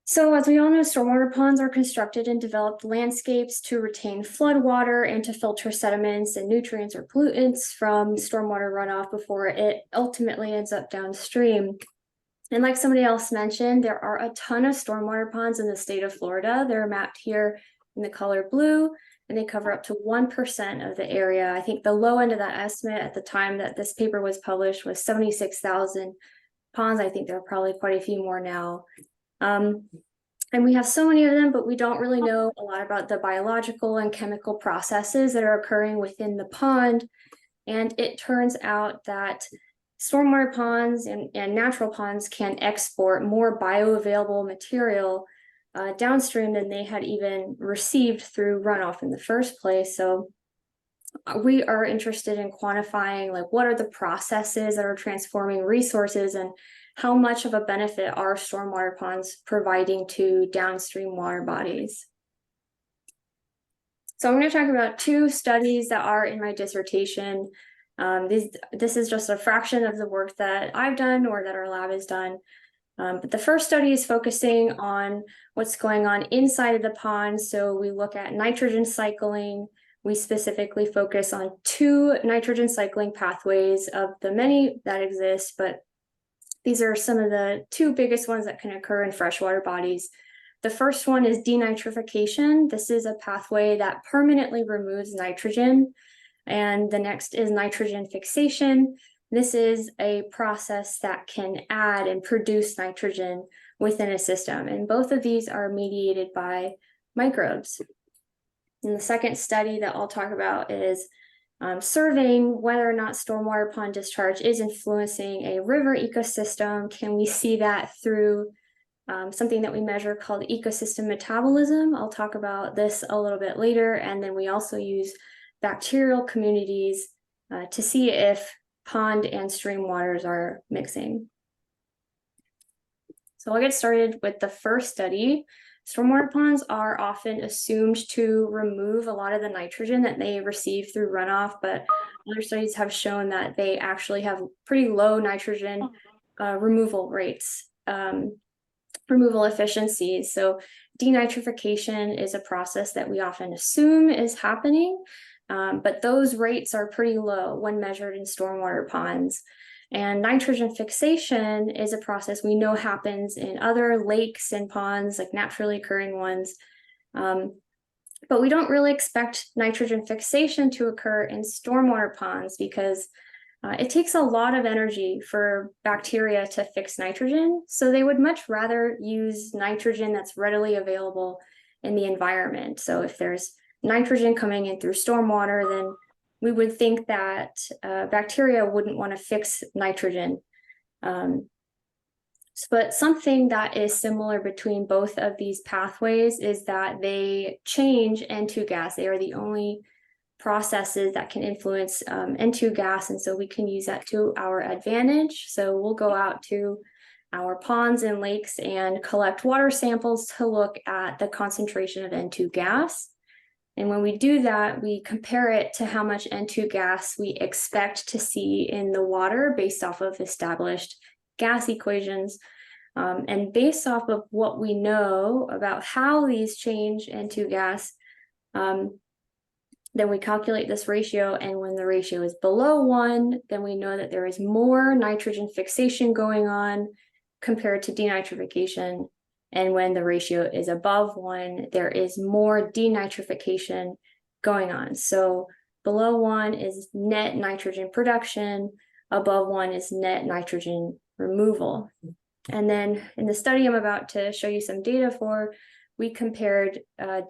So as we all know, stormwater ponds are constructed in developed landscapes to retain floodwater and to filter sediments and nutrients or pollutants from stormwater runoff before it ultimately ends up downstream. And like somebody else mentioned, there are a ton of stormwater ponds in the state of Florida. They're mapped here in the color blue, and they cover up to 1% of the area. I think the low end of that estimate at the time that this paper was published was 76,000 ponds. I think there are probably quite a few more now. And we have so many of them, but we don't really know a lot about the biological and chemical processes that are occurring within the pond. And it turns out that stormwater ponds and natural ponds can export more bioavailable material downstream than they had even received through runoff in the first place. So we are interested in quantifying, like, what are the processes that are transforming resources and how much of a benefit are stormwater ponds providing to downstream water bodies. So I'm going to talk about two studies that are in my dissertation. This is just a fraction of the work that I've done or that our lab has done. But the first study is focusing on what's going on inside of the pond. So we look at nitrogen cycling. We specifically focus on 2 nitrogen cycling pathways of the many that exist, but these are some of the 2 biggest ones that can occur in freshwater bodies. The first one is denitrification. This is a pathway that permanently removes nitrogen. And the next is nitrogen fixation. This is a process that can add and produce nitrogen within a system. And both of these are mediated by microbes. And the second study that I'll talk about is surveying whether or not stormwater pond discharge is influencing a river ecosystem. Can we see that through something that we measure called ecosystem metabolism? I'll talk about this a little bit later. And then we also use bacterial communities to see if pond and stream waters are mixing. So I'll get started with the first study. Stormwater ponds are often assumed to remove a lot of the nitrogen that they receive through runoff, but other studies have shown that they actually have pretty low nitrogen removal rates, removal efficiencies. So denitrification is a process that we often assume is happening, but those rates are pretty low when measured in stormwater ponds. And nitrogen fixation is a process we know happens in other lakes and ponds, like naturally occurring ones. But we don't really expect nitrogen fixation to occur in stormwater ponds because it takes a lot of energy for bacteria to fix nitrogen. So they would much rather use nitrogen that's readily available in the environment. So if there's nitrogen coming in through stormwater, then we would think that bacteria wouldn't want to fix nitrogen. But something that is similar between both of these pathways is that they change N2 gas. They are the only processes that can influence N2 gas, and so we can use that to our advantage. So we'll go out to our ponds and lakes and collect water samples to look at the concentration of N2 gas. And when we do that, we compare it to how much N2 gas we expect to see in the water based off of established gas equations. And based off of what we know about how these change N2 gas, then we calculate this ratio. And when the ratio is below 1, then we know that there is more nitrogen fixation going on compared to denitrification. And when the ratio is above 1, there is more denitrification going on. So below 1 is net nitrogen production, above 1 is net nitrogen removal. And then in the study I'm about to show you some data for, we compared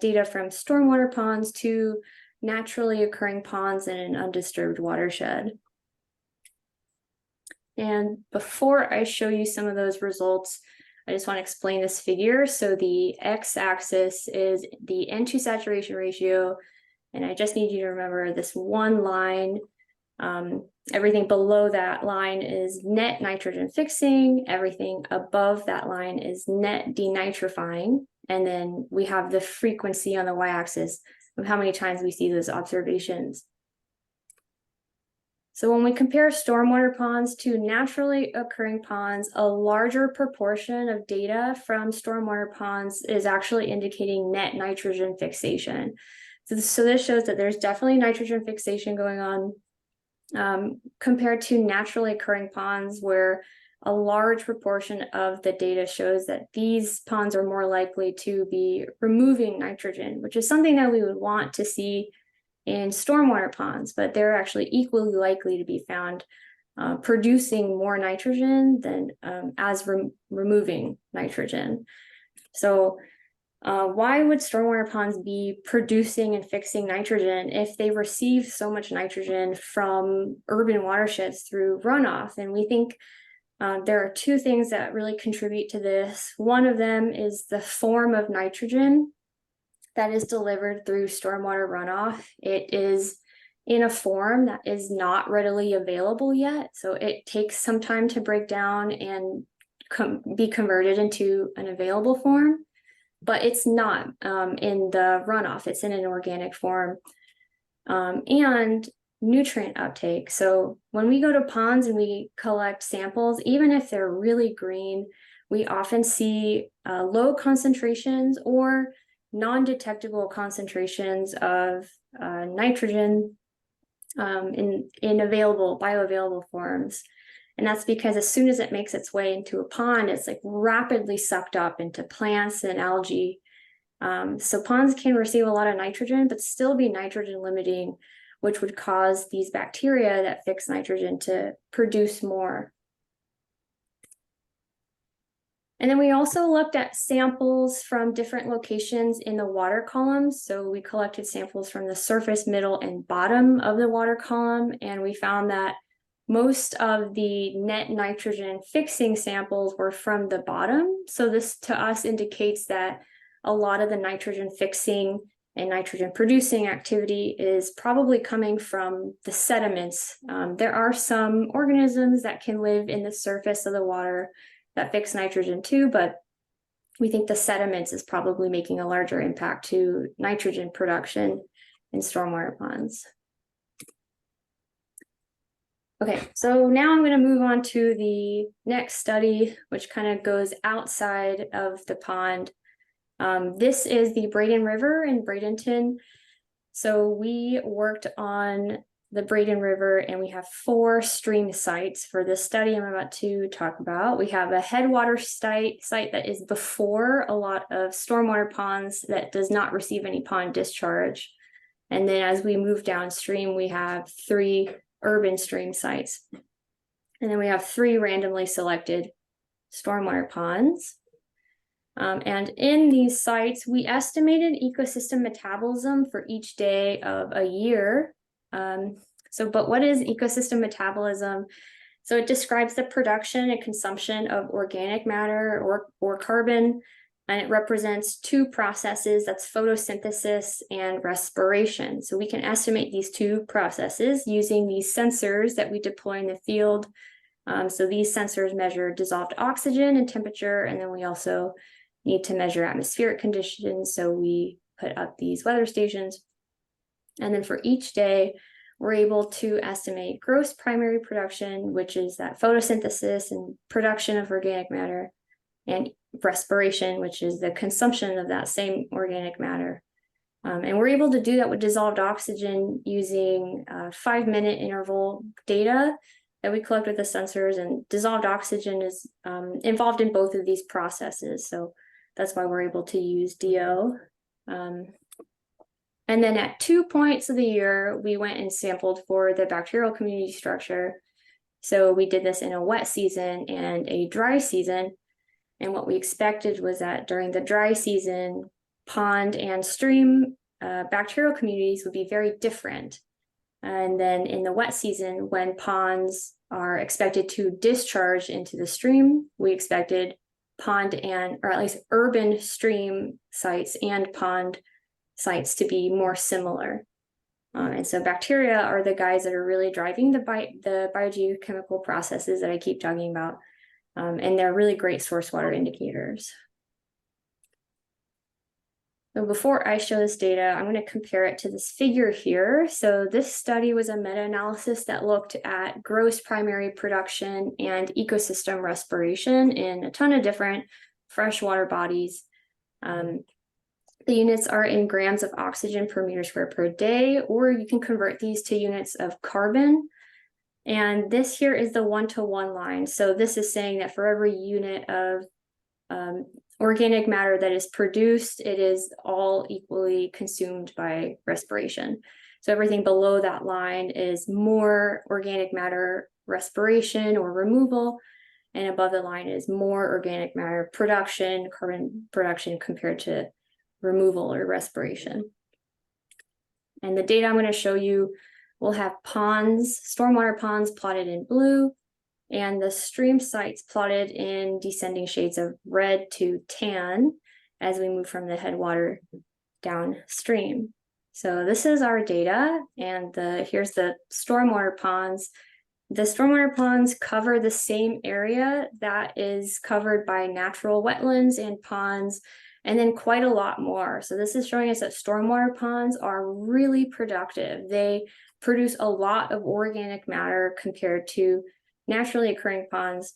data from stormwater ponds to naturally occurring ponds in an undisturbed watershed. And before I show you some of those results, I just want to explain this figure. So the x-axis is the N2 saturation ratio, and I just need you to remember this one line. Everything below that line is net nitrogen fixing, everything above that line is net denitrifying, and then we have the frequency on the y-axis of how many times we see those observations. So when we compare stormwater ponds to naturally occurring ponds, a larger proportion of data from stormwater ponds is actually indicating net nitrogen fixation. So this shows that there's definitely nitrogen fixation going on compared to naturally occurring ponds, where a large proportion of the data shows that these ponds are more likely to be removing nitrogen, which is something that we would want to see in stormwater ponds, but they're actually equally likely to be found producing more nitrogen than removing nitrogen. So why would stormwater ponds be producing and fixing nitrogen if they receive so much nitrogen from urban watersheds through runoff? And we think there are two things that really contribute to this. One of them is the form of nitrogen that is delivered through stormwater runoff. It is in a form that is not readily available yet. So it takes some time to break down and be converted into an available form, but it's not in the runoff, it's in an organic form. And nutrient uptake. So when we go to ponds and we collect samples, even if they're really green, we often see low concentrations or non-detectable concentrations of nitrogen in bioavailable forms. And that's because as soon as it makes its way into a pond, it's like rapidly sucked up into plants and algae. So ponds can receive a lot of nitrogen, but still be nitrogen limiting, which would cause these bacteria that fix nitrogen to produce more. And then we also looked at samples from different locations in the water columns. So we collected samples from the surface, middle, and bottom of the water column, and we found that most of the net nitrogen fixing samples were from the bottom. So this to us indicates that a lot of the nitrogen fixing and nitrogen producing activity is probably coming from the sediments. There are some organisms that can live in the surface of the water that fix nitrogen too, but we think the sediments is probably making a larger impact to nitrogen production in stormwater ponds. Okay, so now I'm going to move on to the next study, which kind of goes outside of the pond. This is the Braden River in Bradenton. So we worked on the Braden River, and we have 4 stream sites for this study I'm about to talk about. We have a headwater site that is before a lot of stormwater ponds that does not receive any pond discharge. And then as we move downstream, we have 3 urban stream sites. And then we have 3 randomly selected stormwater ponds. And in these sites, we estimated ecosystem metabolism for each day of a year. But what is ecosystem metabolism? So it describes the production and consumption of organic matter or carbon, and it represents 2 processes, that's photosynthesis and respiration. So we can estimate these 2 processes using these sensors that we deploy in the field. So these sensors measure dissolved oxygen and temperature, and then we also need to measure atmospheric conditions. So we put up these weather stations. And then for each day, we're able to estimate gross primary production, which is that photosynthesis and production of organic matter, and respiration, which is the consumption of that same organic matter. And we're able to do that with dissolved oxygen using 5-minute interval data that we collect with the sensors, and dissolved oxygen is involved in both of these processes. So that's why we're able to use DO. And then at 2 points of the year, we went and sampled for the bacterial community structure. So we did this in a wet season and a dry season. And what we expected was that during the dry season, pond and stream bacterial communities would be very different. And then in the wet season, when ponds are expected to discharge into the stream, we expected pond or at least urban stream sites and pond sites to be more similar. And so bacteria are the guys that are really driving the biogeochemical processes that I keep talking about. And they're really great source water indicators. So before I show this data, I'm going to compare it to this figure here. So this study was a meta-analysis that looked at gross primary production and ecosystem respiration in a ton of different freshwater bodies. The units are in grams of oxygen per meter square per day, or you can convert these to units of carbon. And this here is the 1-to-1 line. So this is saying that for every unit of organic matter that is produced, it is all equally consumed by respiration. So everything below that line is more organic matter respiration or removal, and above the line is more organic matter production, carbon production compared to removal or respiration. And the data I'm going to show you will have ponds, stormwater ponds plotted in blue, and the stream sites plotted in descending shades of red to tan as we move from the headwater downstream. So this is our data, and here's the stormwater ponds. The stormwater ponds cover the same area that is covered by natural wetlands and ponds, and then quite a lot more. So this is showing us that stormwater ponds are really productive. They produce a lot of organic matter compared to naturally occurring ponds.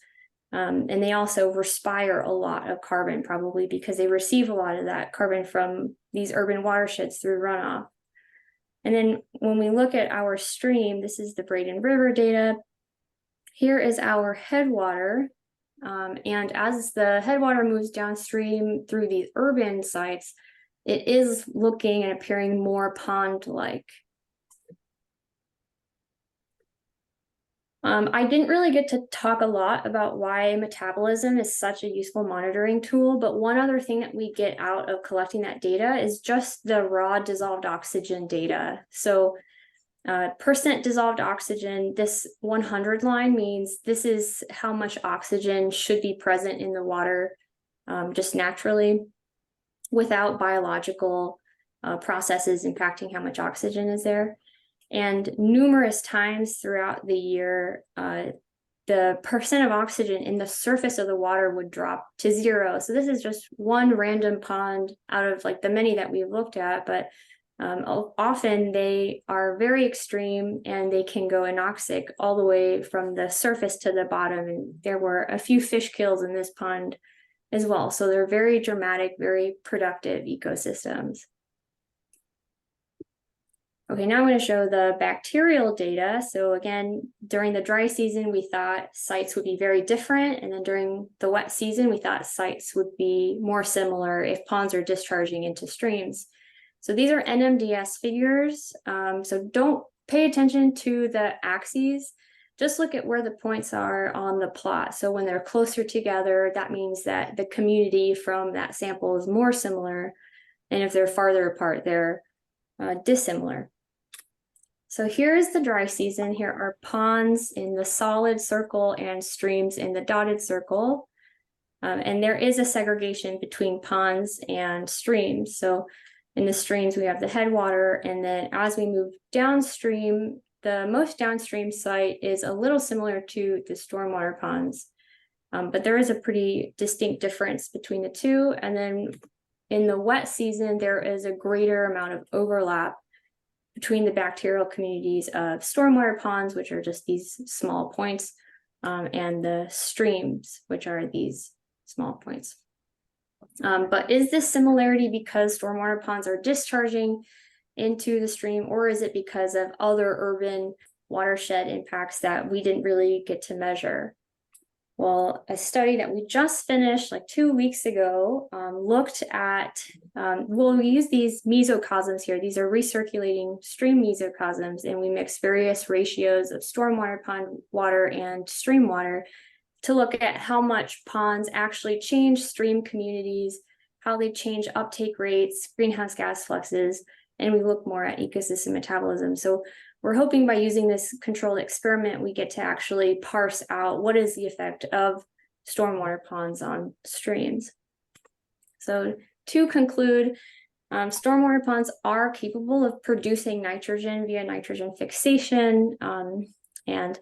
And they also respire a lot of carbon, probably because they receive a lot of that carbon from these urban watersheds through runoff. And then when we look at our stream, this is the Braden River data. Here is our headwater. And as the headwater moves downstream through these urban sites, it is looking and appearing more pond-like. I didn't really get to talk a lot about why metabolism is such a useful monitoring tool, but one other thing that we get out of collecting that data is just the raw dissolved oxygen data. So percent dissolved oxygen, this 100 line means this is how much oxygen should be present in the water just naturally without biological processes impacting how much oxygen is there. And numerous times throughout the year, the percent of oxygen in the surface of the water would drop to 0. So this is just one random pond out of like the many that we've looked at, but often they are very extreme and they can go anoxic all the way from the surface to the bottom. And there were a few fish kills in this pond as well. So they're very dramatic, very productive ecosystems. Okay, now I'm going to show the bacterial data. So again, during the dry season, we thought sites would be very different. And then during the wet season, we thought sites would be more similar if ponds are discharging into streams. So these are NMDS figures. So don't pay attention to the axes. Just look at where the points are on the plot. So when they're closer together, that means that the community from that sample is more similar. And if they're farther apart, they're dissimilar. So here is the dry season. Here are ponds in the solid circle and streams in the dotted circle. And there is a segregation between ponds and streams. So in the streams, we have the headwater. And then as we move downstream, the most downstream site is a little similar to the stormwater ponds. But there is a pretty distinct difference between the two. And then in the wet season, there is a greater amount of overlap between the bacterial communities of stormwater ponds, which are just these small points, and the streams, which are these small points. But is this similarity because stormwater ponds are discharging into the stream, or is it because of other urban watershed impacts that we didn't really get to measure? Well, a study that we just finished like 2 weeks ago looked at, we use these mesocosms here. These are recirculating stream mesocosms, and we mix various ratios of stormwater pond water and stream water to look at how much ponds actually change stream communities, how they change uptake rates, greenhouse gas fluxes, and we look more at ecosystem metabolism. So we're hoping by using this controlled experiment, we get to actually parse out what is the effect of stormwater ponds on streams. So to conclude, stormwater ponds are capable of producing nitrogen via nitrogen fixation and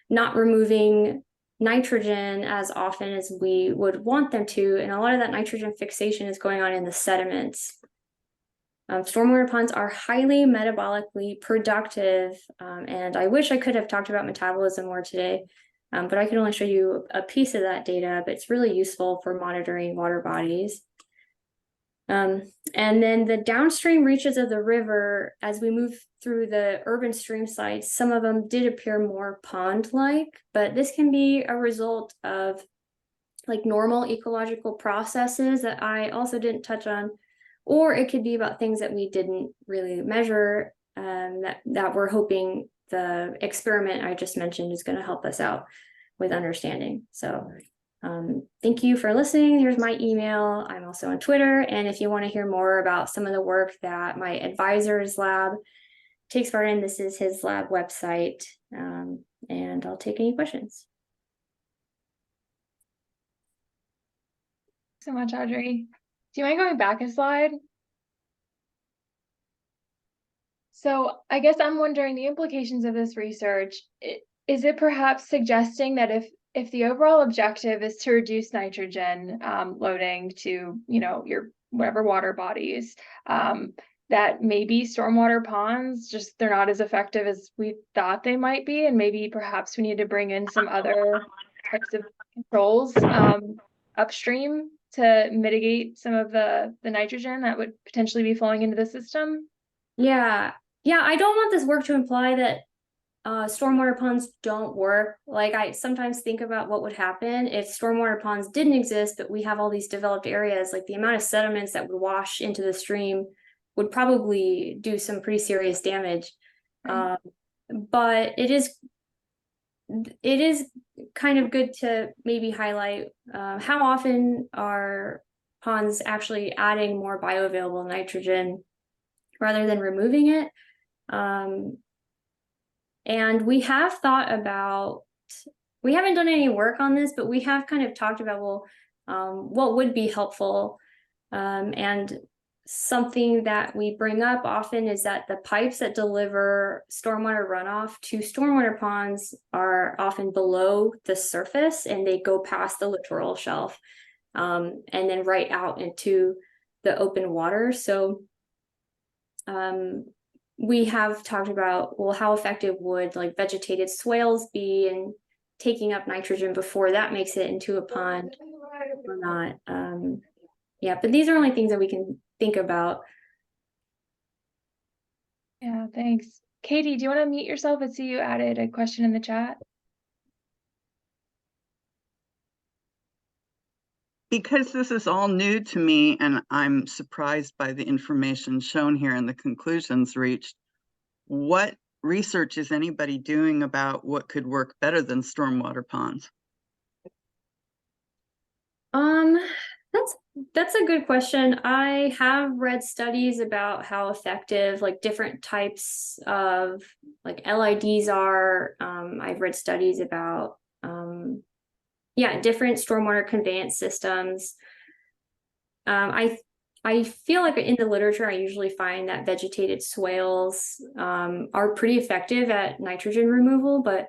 not removing nitrogen as often as we would want them to. And a lot of that nitrogen fixation is going on in the sediments. Stormwater ponds are highly metabolically productive, and I wish I could have talked about metabolism more today, but I can only show you a piece of that data, but it's really useful for monitoring water bodies. And then the downstream reaches of the river, as we move through the urban stream sites, some of them did appear more pond-like, but this can be a result of like normal ecological processes that I also didn't touch on. Or it could be about things that we didn't really measure that we're hoping the experiment I just mentioned is going to help us out with understanding. So thank you for listening. Here's my email. I'm also on Twitter. And if you want to hear more about some of the work that my advisor's lab takes part in, this is his lab website. And I'll take any questions. So much, Audrey. Do you mind going back a slide? So I guess I'm wondering the implications of this research. Is it perhaps suggesting that if the overall objective is to reduce nitrogen loading to, your whatever water bodies, that maybe stormwater ponds they're not as effective as we thought they might be, and maybe perhaps we need to bring in some other types of controls upstream to mitigate some of the nitrogen that would potentially be flowing into the system? Yeah, I don't want this work to imply that stormwater ponds don't work. Like I sometimes think about what would happen if stormwater ponds didn't exist, but we have all these developed areas, like the amount of sediments that would wash into the stream would probably do some pretty serious damage. Right. But it is kind of good to maybe highlight how often are ponds actually adding more bioavailable nitrogen rather than removing it. And we have thought about, we haven't done any work on this, but we have kind of talked about, what would be helpful. And something that we bring up often is that the pipes that deliver stormwater runoff to stormwater ponds are often below the surface, and they go past the littoral shelf, and then right out into the open water. So we have talked about, well, how effective would like vegetated swales be in taking up nitrogen before that makes it into a pond or not. Yeah, but these are only things that we can think about. Yeah, thanks. Katie, do you want to mute yourself? I see you added a question in the chat. Because this is all new to me and I'm surprised by the information shown here and the conclusions reached, what research is anybody doing about what could work better than stormwater ponds? That's a good question. I have read studies about how effective like different types of like LIDs are. I've read studies about different stormwater conveyance systems. I feel like in the literature, I usually find that vegetated swales are pretty effective at nitrogen removal, but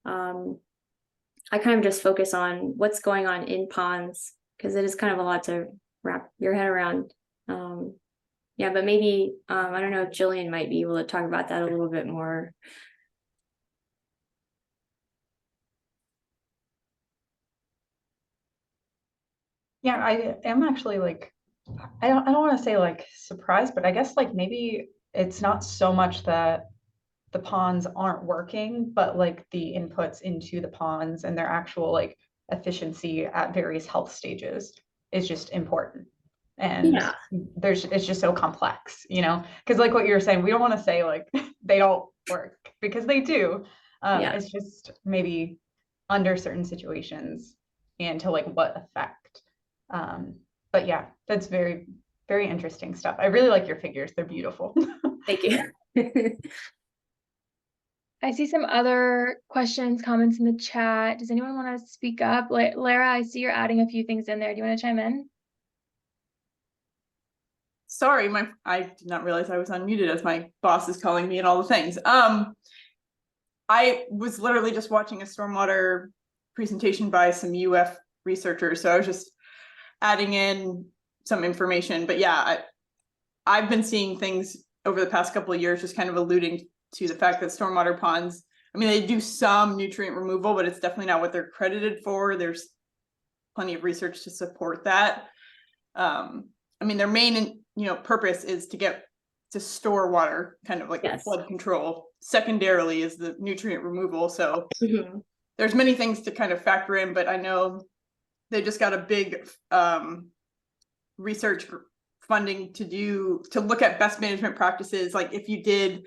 I kind of just focus on what's going on in ponds because it is kind of a lot to wrap your head around. Yeah, but maybe, I don't know, Jillian might be able to talk about that a little bit more. Yeah, I am actually like, I don't want to say like surprised, but I guess like maybe it's not so much that the ponds aren't working, but like the inputs into the ponds and their actual like efficiency at various health stages is just important. And Yeah. it's just so complex, you know, because like what you're saying, we don't want to say like they don't work because they do. Yeah. It's just maybe under certain situations and to like what effect. But yeah, that's very, very interesting stuff. I really like your figures. They're beautiful. Thank you. I see some other questions, comments in the chat. Does anyone want to speak up? Lara, I see you're adding a few things in there. Do you want to chime in? Sorry, I did not realize I was unmuted as my boss is calling me and all the things. I was literally just watching a stormwater presentation by some UF researchers, so I was just adding in some information. But yeah, I've been seeing things over the past couple of years just kind of alluding to the fact that stormwater ponds, I mean, they do some nutrient removal, but it's definitely not what they're credited for. There's plenty of research to support that. I mean, their main, purpose is to store water, kind of like flood control. Secondarily is the nutrient removal. So there's many things to kind of factor in, but I know they just got a big research funding to look at best management practices. Like if you did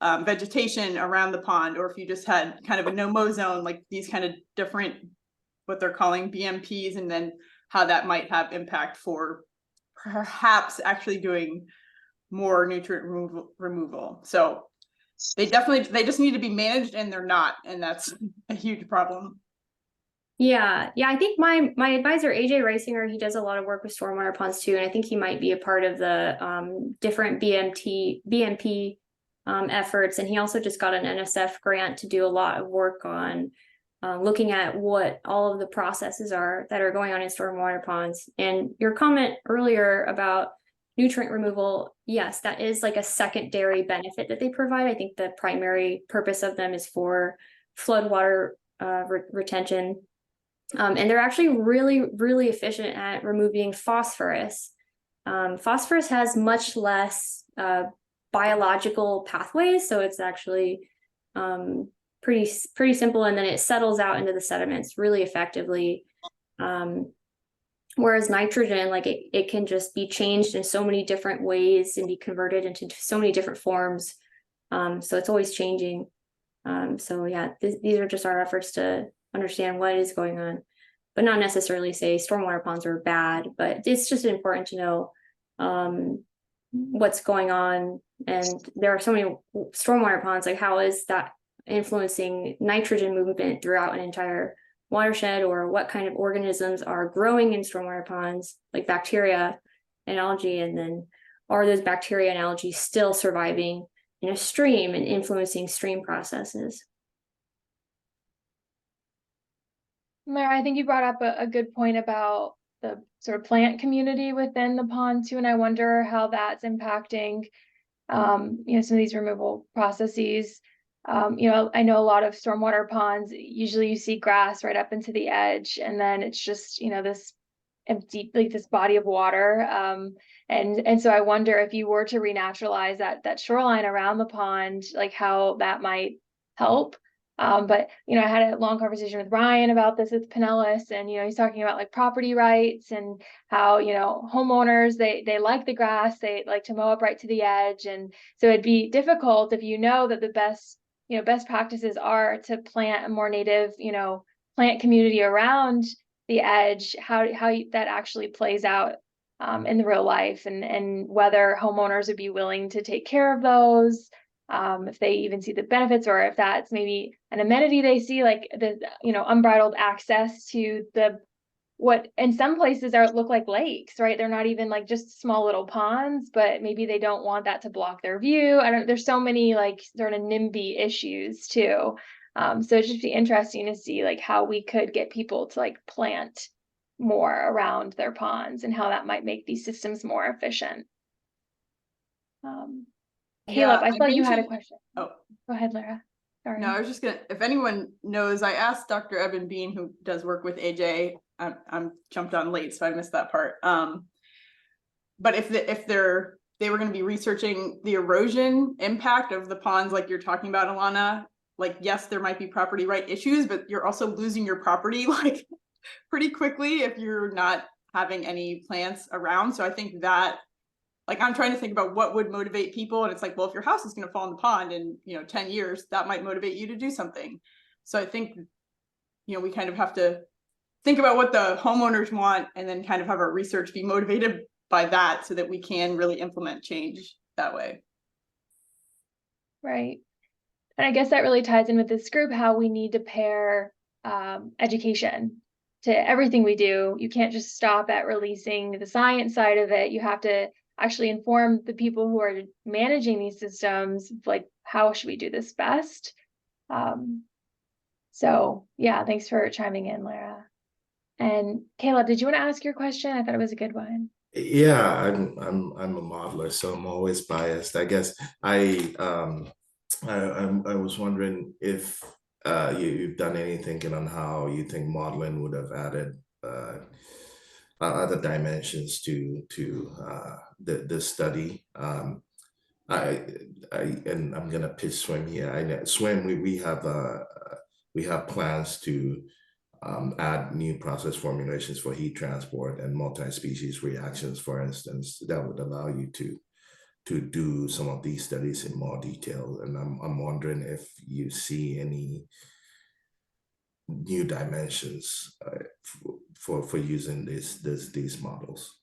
vegetation around the pond, or if you just had kind of a no-mow zone, like these kind of different, what they're calling BMPs, and then how that might have impact for perhaps actually doing more nutrient removal. So they just need to be managed, and they're not, and that's a huge problem. Yeah, I think my advisor AJ Reisinger, he does a lot of work with stormwater ponds too, and I think he might be a part of the different BMP efforts, and he also just got an NSF grant to do a lot of work on looking at what all of the processes are that are going on in stormwater ponds. And your comment earlier about nutrient removal, yes, that is like a secondary benefit that they provide. I think the primary purpose of them is for floodwater retention. And they're actually really, really efficient at removing phosphorus. Phosphorus has much less biological pathways, so it's actually pretty simple, and then it settles out into the sediments really effectively. Whereas nitrogen, like it can just be changed in so many different ways and be converted into so many different forms. So it's always changing. So yeah, these are just our efforts to understand what is going on, but not necessarily say stormwater ponds are bad, but it's just important to know what's going on. And there are so many stormwater ponds, like how is that influencing nitrogen movement throughout an entire watershed, or what kind of organisms are growing in stormwater ponds, like bacteria and algae, and then are those bacteria and algae still surviving in a stream and influencing stream processes? Mara, I think you brought up a good point about the sort of plant community within the pond too, and I wonder how that's impacting, some of these removal processes. I know a lot of stormwater ponds, usually you see grass right up into the edge, and then it's just, this empty, like this body of water. And so I wonder if you were to renaturalize that shoreline around the pond, like how that might help. But I had a long conversation with Ryan about this with Pinellas, and he's talking about like property rights and how homeowners they like the grass, they like to mow up right to the edge, and so it'd be difficult if that the best practices are to plant a more native plant community around the edge, how that actually plays out in the real life, and whether homeowners would be willing to take care of those. If they even see the benefits, or if that's maybe an amenity they see, like the unbridled access to what in some places look like lakes, right? They're not even like just small little ponds, but maybe they don't want that to block their view. There's so many like sort of NIMBY issues too. So it'd just be interesting to see like how we could get people to like plant more around their ponds and how that might make these systems more efficient. Caleb, I thought you had a question. Oh, go ahead, Lara. Sorry. No, I was just gonna, if anyone knows, I asked Dr. Evan Bean, who does work with AJ. I'm jumped on late, so I missed that part. But if they were going to be researching the erosion impact of the ponds, like you're talking about, Alana, like, yes, there might be property right issues, but you're also losing your property like pretty quickly if you're not having any plants around. So I think that, like, I'm trying to think about what would motivate people. And it's like, well, if your house is going to fall in the pond in, 10 years, that might motivate you to do something. So I think, we kind of have to think about what the homeowners want and then kind of have our research be motivated by that so that we can really implement change that way. Right. And I guess that really ties in with this group, how we need to pair education to everything we do. You can't just stop at releasing the science side of it. You have to actually inform the people who are managing these systems, like, how should we do this best? So yeah, thanks for chiming in, Lara. And Caleb, did you want to ask your question? I thought it was a good one. Yeah, I'm a modeler, so I'm always biased. I guess I was wondering if you've done any thinking on how you think modeling would have added other dimensions to the study. And I'm gonna pitch swim here. I know swim. We have plans to add new process formulations for heat transport and multi-species reactions, for instance, that would allow you to do some of these studies in more detail. And I'm wondering if you see any new dimensions for using these models.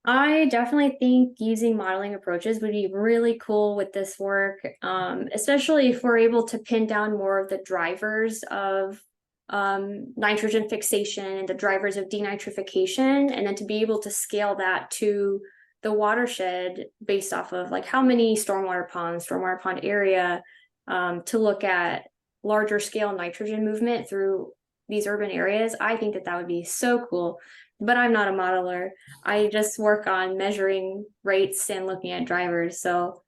I definitely think using modeling approaches would be really cool with this work, especially if we're able to pin down more of the drivers of nitrogen fixation and the drivers of denitrification, and then to be able to scale that to the watershed based off of like how many stormwater pond area, to look at larger scale nitrogen movement through these urban areas. I think that would be so cool. But I'm not a modeler. I just work on measuring rates and looking at drivers. So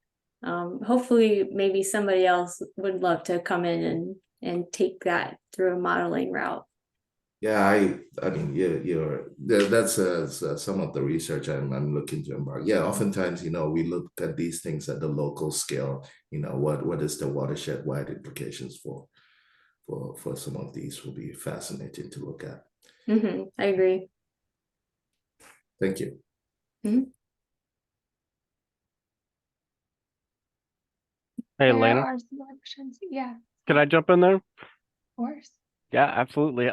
hopefully maybe somebody else would love to come in and take that through a modeling route. Yeah, I mean, that's some of the research I'm looking to embark. Yeah, oftentimes, we look at these things at the local scale. What is the watershed wide implications for some of these will be fascinating to look at. I agree. Thank you. Hey, Elena. Yeah. Can I jump in there? Of course. Yeah, absolutely.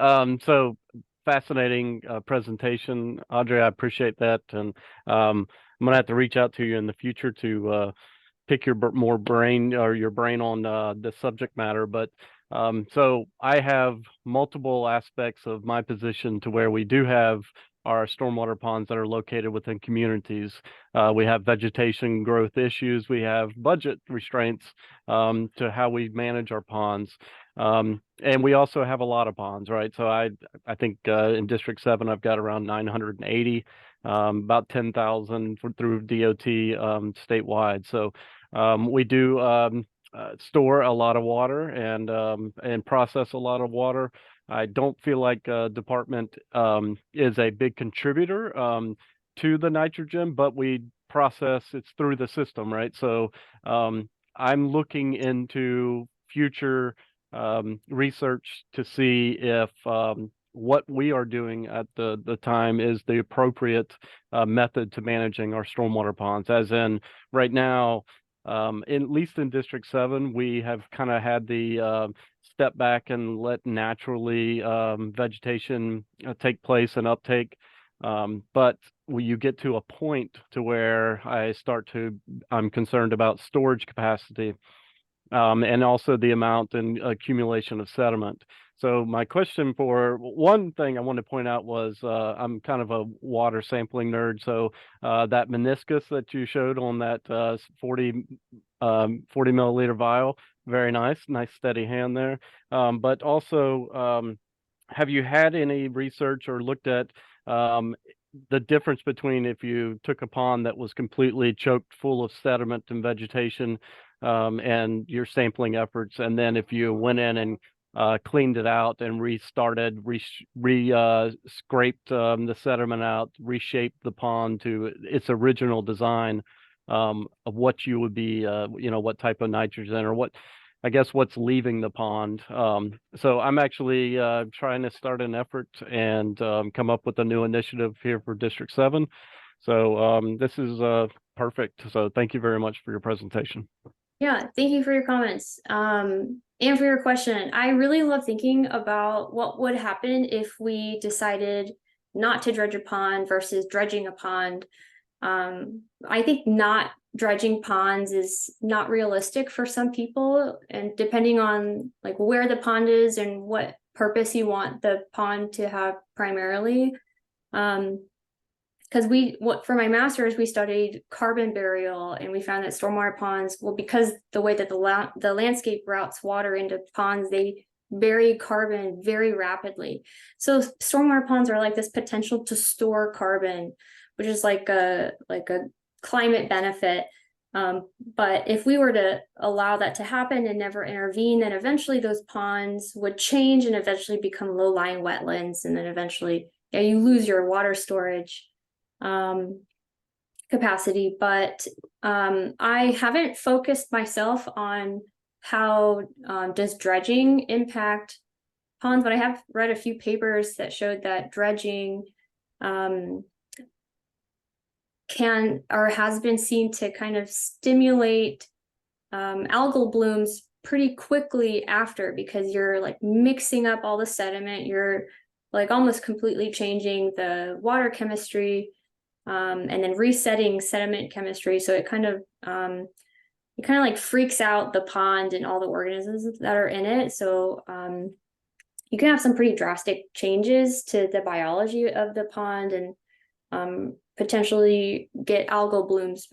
So fascinating presentation, Audrey. I appreciate that, and I'm gonna have to reach out to you in the future to pick your brain on the subject matter. But so I have multiple aspects of my position to where we do have are stormwater ponds that are located within communities. We have vegetation growth issues. We have budget restraints to how we manage our ponds. And we also have a lot of ponds, right? So I think in District 7, I've got around 980, about 10,000 through DOT statewide. So we do store a lot of water and process a lot of water. I don't feel like department is a big contributor to the nitrogen, but we process it's through the system, right? So I'm looking into future research to see if what we are doing at the time is the appropriate method to managing our stormwater ponds. As in right now, at least in District 7, we have kind of had the step back and let naturally vegetation take place and uptake. But when you get to a point to where I'm concerned about storage capacity and also the amount and accumulation of sediment. So my question for one thing I want to point out was I'm kind of a water sampling nerd. So that meniscus that you showed on that 40 milliliter vial, very nice steady hand there. But also, have you had any research or looked at the difference between if you took a pond that was completely choked full of sediment and vegetation and your sampling efforts, and then if you went in and cleaned it out and restarted, scraped the sediment out, reshaped the pond to its original design of what you would be, what type of nitrogen or what's leaving the pond. So I'm actually trying to start an effort and come up with a new initiative here for District 7. So this is perfect. So thank you very much for your presentation. Yeah, thank you for your comments and for your question. I really love thinking about what would happen if we decided not to dredge a pond versus dredging a pond. I think not dredging ponds is not realistic for some people, and depending on like where the pond is and what purpose you want the pond to have primarily. Because for my master's, we studied carbon burial, and we found that stormwater ponds, well, because the way that the landscape routes water into ponds, they bury carbon very rapidly. So stormwater ponds are like this potential to store carbon, which is like a climate benefit. But if we were to allow that to happen and never intervene, then eventually those ponds would change and eventually become low-lying wetlands, and then eventually, you lose your water storage capacity. But I haven't focused myself on how does dredging impact ponds, but I have read a few papers that showed that dredging can or has been seen to kind of stimulate algal blooms pretty quickly after, because you're like mixing up all the sediment, you're like almost completely changing the water chemistry and then resetting sediment chemistry. So it kind of like freaks out the pond and all the organisms that are in it. So you can have some pretty drastic changes to the biology of the pond and potentially get algal blooms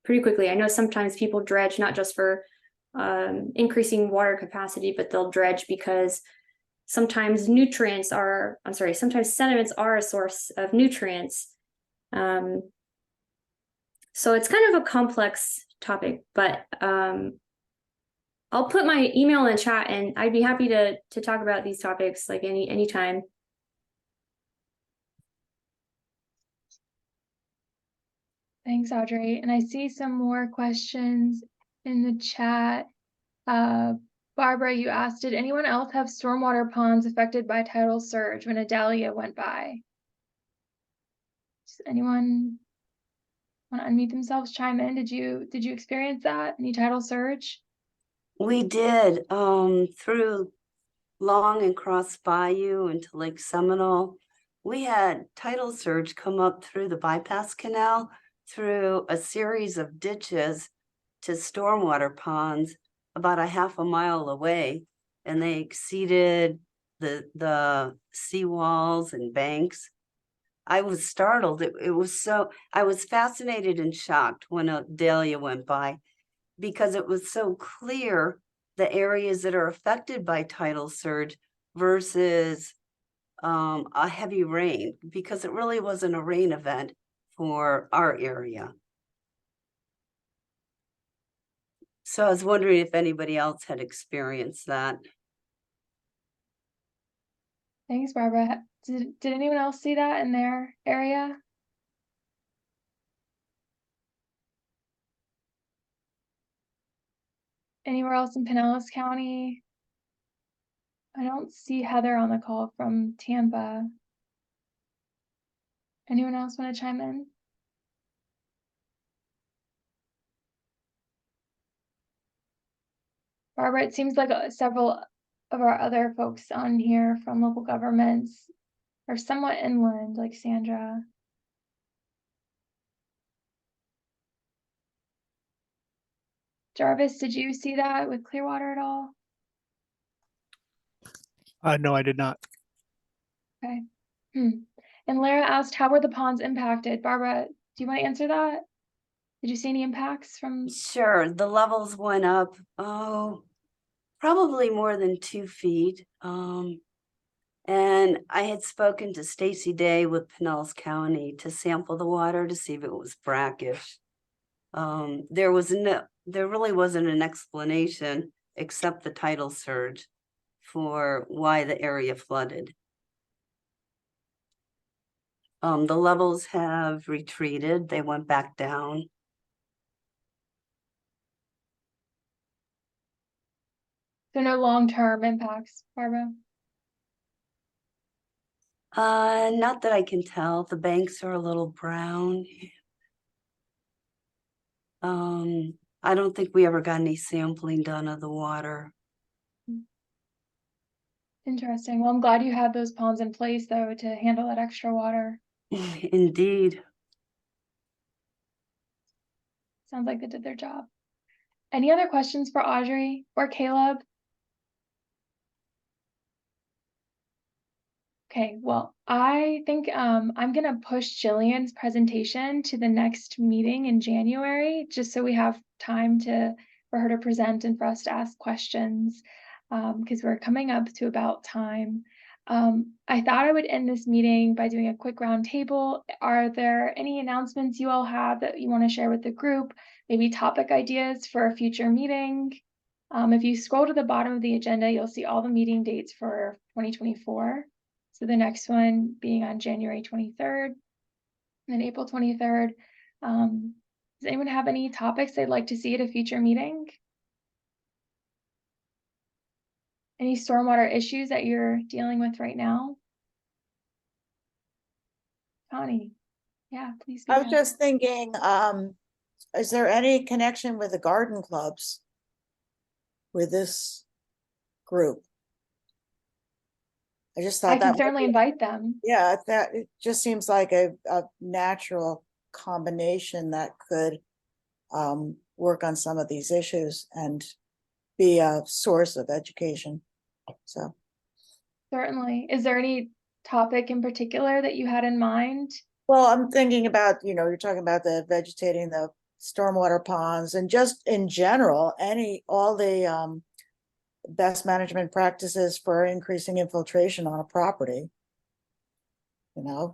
pretty quickly. I know sometimes people dredge not just for increasing water capacity, but they'll dredge because sometimes sediments are a source of nutrients. So it's kind of a complex topic, but I'll put my email in the chat, and I'd be happy to talk about these topics like anytime. Thanks, Audrey. And I see some more questions in the chat. Barbara, you asked, did anyone else have stormwater ponds affected by tidal surge when Adalia went by? Does anyone want to unmute themselves, chime in? Did you experience that? Any tidal surge? We did, through Long and Cross Bayou into Lake Seminole. We had tidal surge come up through the bypass canal through a series of ditches to stormwater ponds about a half a mile away, and they exceeded the seawalls and banks. I was startled. It was so, I was fascinated and shocked when a dahlia went by because it was so clear the areas that are affected by tidal surge versus a heavy rain, because it really wasn't a rain event for our area. So I was wondering if anybody else had experienced that. Thanks, Barbara. Did anyone else see that in their area? Anywhere else in Pinellas County? I don't see Heather on the call from Tampa. Anyone else want to chime in? Barbara, it seems like several of our other folks on here from local governments are somewhat inland, like Sandra. Jarvis, did you see that with Clearwater at all? No, I did not. Okay. And Lara asked, how were the ponds impacted? Barbara, do you want to answer that? Did you see any impacts from? Sure, the levels went up, oh, probably more than 2 feet. And I had spoken to Stacy Day with Pinellas County to sample the water to see if it was brackish. There really wasn't an explanation except the tidal surge for why the area flooded. The levels have retreated, they went back down. So no long-term impacts, Barbara? Not that I can tell. The banks are a little brown. I don't think we ever got any sampling done of the water. Interesting. Well, I'm glad you had those ponds in place, though, to handle that extra water. Indeed. Sounds like they did their job. Any other questions for Audrey or Caleb? Okay, well, I think I'm gonna push Jillian's presentation to the next meeting in January, just so we have time for her to present and for us to ask questions, because we're coming up to about time. I thought I would end this meeting by doing a quick roundtable. Are there any announcements you all have that you want to share with the group? Maybe topic ideas for a future meeting? If you scroll to the bottom of the agenda, you'll see all the meeting dates for 2024. So the next one being on January 23rd, and then April 23rd. Does anyone have any topics they'd like to see at a future meeting? Any stormwater issues that you're dealing with right now? Connie, yeah, please. I was just thinking, is there any connection with the garden clubs with this group? I just thought I can that certainly invite them. Yeah, that it just seems like a natural combination that could work on some of these issues and be a source of education. So Certainly. Is there any topic in particular that you had in mind? well, I'm thinking about, you're talking about the vegetating the stormwater ponds and just in general, all the best management practices for increasing infiltration on a property.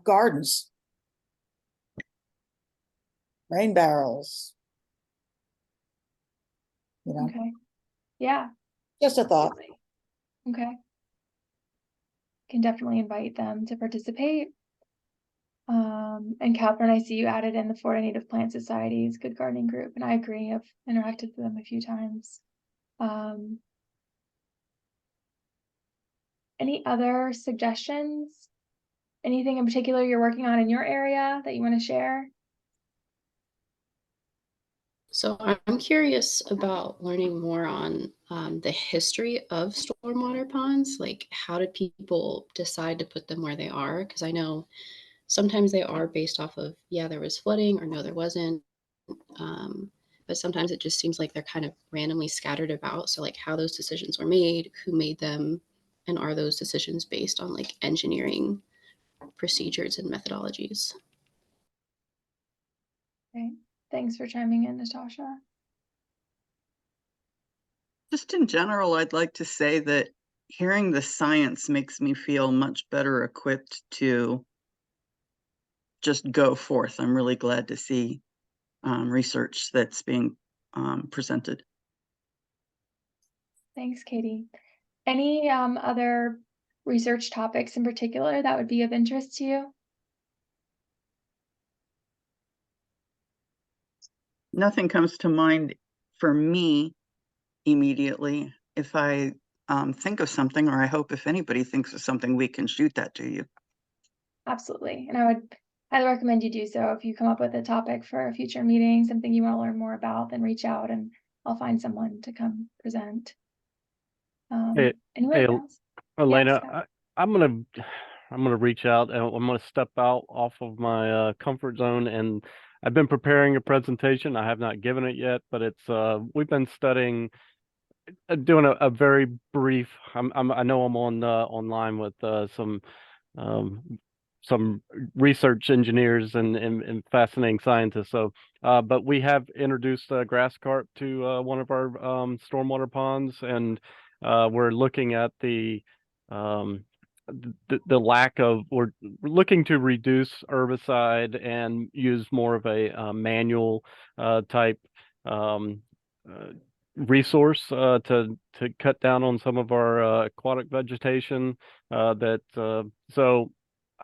Gardens, rain barrels. Okay. Yeah. Just a thought. Okay. Can definitely invite them to participate. And Catherine, I see you added in the Florida Native Plant Society's Good Gardening Group, and I agree. I've interacted with them a few times. Any other suggestions? Anything in particular you're working on in your area that you want to share? So I'm curious about learning more on the history of stormwater ponds. Like, how did people decide to put them where they are? Because I know sometimes they are based off of, yeah, there was flooding, or no, there wasn't. But sometimes it just seems like they're kind of randomly scattered about. So like how those decisions were made, who made them, and are those decisions based on like engineering procedures and methodologies. Okay, thanks for chiming in, Natasha. Just in general, I'd like to say that hearing the science makes me feel much better equipped to just go forth. I'm really glad to see research that's being presented. Thanks, Katie. Any other research topics in particular that would be of interest to you? Nothing comes to mind for me immediately. If I think of something, or I hope if anybody thinks of something, we can shoot that to you. Absolutely. And I would highly recommend you do so. If you come up with a topic for a future meeting, something you want to learn more about, then reach out and I'll find someone to come present. Anyone else? Elena, Yeah, I'm gonna reach out and I'm gonna step out off of my comfort zone, and I've been preparing a presentation. I have not given it yet, but it's we've been studying, doing a very brief. I know I'm on online with some research engineers and fascinating scientists. So, but we have introduced grass carp to one of our stormwater ponds, and we're looking at the lack of, we're looking to reduce herbicide and use more of a manual type resource to cut down on some of our aquatic vegetation. So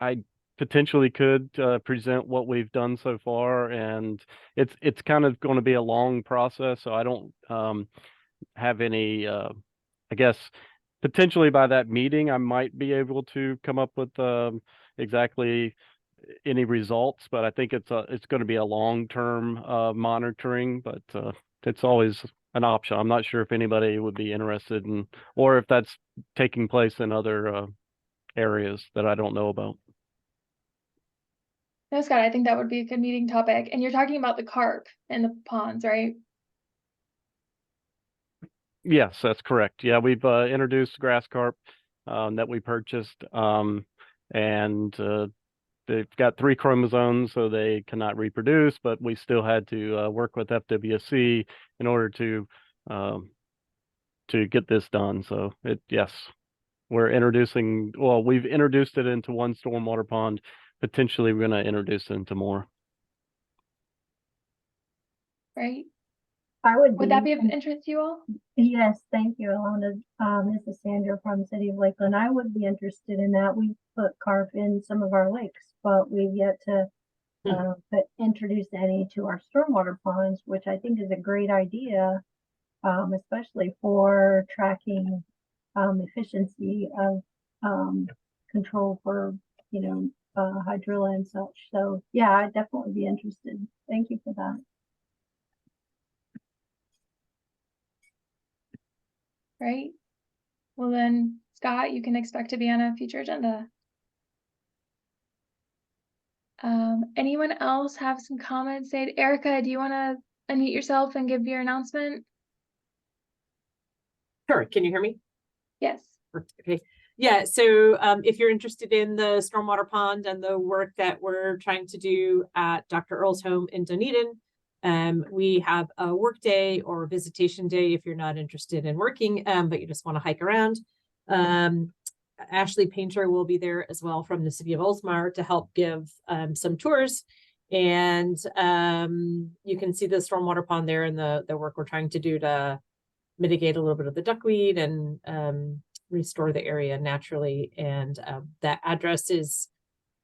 I potentially could present what we've done so far, and it's kind of going to be a long process, so I don't have any I guess potentially by that meeting I might be able to come up with exactly any results, but I think it's going to be a long-term monitoring, but it's always an option. I'm not sure if anybody would be interested in, or if that's taking place in other areas that I don't know about. No, Scott, I think that would be a good meeting topic. And you're talking about the carp in the ponds, right? Yes, that's correct. Yeah, we've introduced grass carp that we purchased, and they've got 3 chromosomes, so they cannot reproduce, but we still had to work with FWC in order to get this done. So yes, we're introducing, well, we've introduced it into one stormwater pond. Potentially, we're going to introduce it into more. Right. Would that be of interest to you all? Yes, thank you, Alana. This is Sandra from the city of Lakeland. I would be interested in that. We put carp in some of our lakes, but we've yet to introduce any to our stormwater ponds, which I think is a great idea, especially for tracking efficiency of control for, hydrilla and such. So yeah, I'd definitely be interested. Thank you for that. Right. Well then, Scott, you can expect to be on a future agenda. Anyone else have some comments? Say, Erica, do you want to unmute yourself and give your announcement? Sure. Can you hear me? Yes. Okay. Yeah. So if you're interested in the stormwater pond and the work that we're trying to do at Dr. Earl's home in Dunedin, we have a work day or visitation day if you're not interested in working, but you just want to hike around. Ashley Painter will be there as well from the city of Oldsmar to help give some tours. And you can see the stormwater pond there and the work we're trying to do to mitigate a little bit of the duckweed and restore the area naturally. And that address is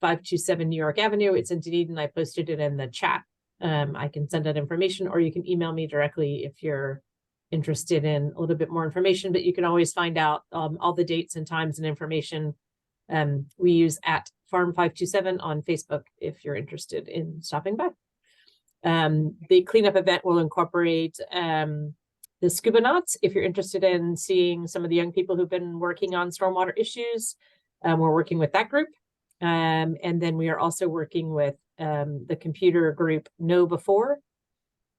527 New York Avenue. It's in Dunedin. I posted it in the chat. I can send that information, or you can email me directly if you're interested in a little bit more information, but you can always find out all the dates and times and information. We use at Farm 527 on Facebook if you're interested in stopping by. The cleanup event will incorporate the scuba knots. If you're interested in seeing some of the young people who've been working on stormwater issues, we're working with that group. And then we are also working with the computer group Know Before.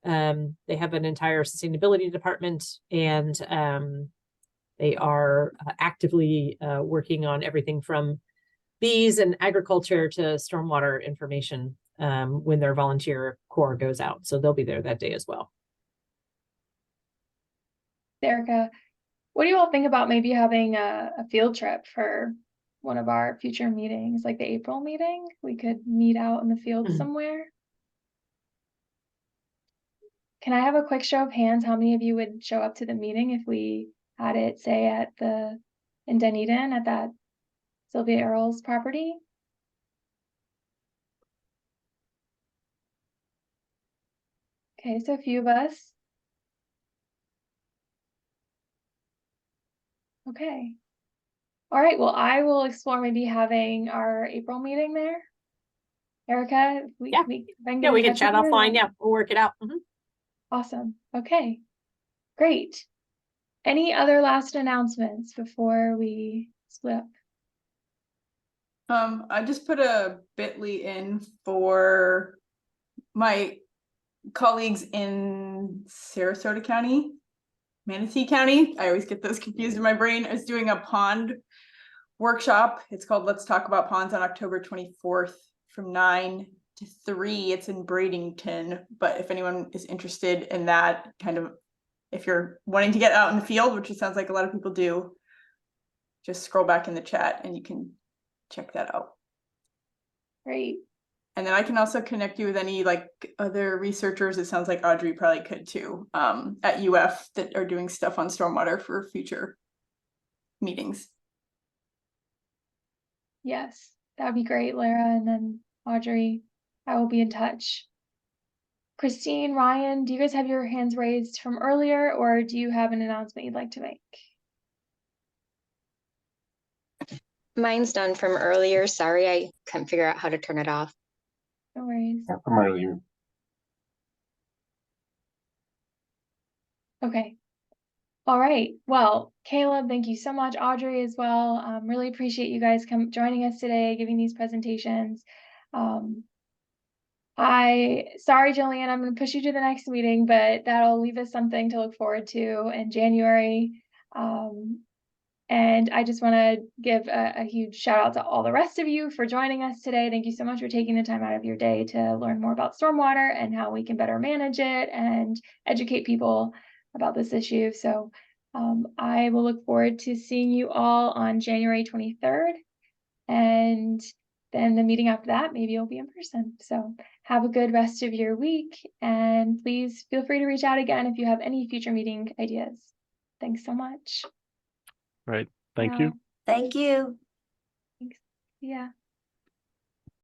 They have an entire sustainability department, and they are actively working on everything from bees and agriculture to stormwater information when their volunteer corps goes out. So they'll be there that day as well. Erica, what do you all think about maybe having a field trip for one of our future meetings, like the April meeting? We could meet out in the field somewhere. Can I have a quick show of hands? How many of you would show up to the meeting if we had it, say, in Dunedin at that Sylvia Earle's property? Okay, so a few of us. Okay. All right, well, I will explore maybe having our April meeting there. Erica, if I can get we in can touch chat with you, offline. then- Yeah, we'll work it out. Awesome. Okay, great. Any other last announcements before we split up? I just put a bit.ly in for my colleagues in Sarasota County, Manatee County. I always get those confused in my brain. Is doing a pond workshop. It's called Let's Talk About Ponds on October 24th from 9 to 3. It's in Bradenton, but if anyone is interested in that, kind of, if you're wanting to get out in the field, which it sounds like a lot of people do, just scroll back in the chat and you can check that out. Great. And then I can also connect you with any like other researchers. It sounds like Audrey probably could too, at UF that are doing stuff on stormwater for future meetings. Yes, that would be great, Lara. And then Audrey, I will be in touch. Christine, Ryan, do you guys have your hands raised from earlier, or do you have an announcement you'd like to make? Mine's done from earlier. Sorry, I couldn't figure out how to turn it off. No worries. From earlier. Okay. All right. Well, Caleb, thank you so much. Audrey as well. Really appreciate you guys joining us today, giving these presentations. Sorry, Jillian, I'm going to push you to the next meeting, but that'll leave us something to look forward to in January. And I just want to give a huge shout out to all the rest of you for joining us today. Thank you so much for taking the time out of your day to learn more about stormwater and how we can better manage it and educate people about this issue. So I will look forward to seeing you all on January 23rd. And then the meeting after that, maybe you'll be in person. So have a good rest of your week. And please feel free to reach out again if you have any future meeting ideas. Thanks so much. Right. Thank you. Thank you. Thanks. Yeah.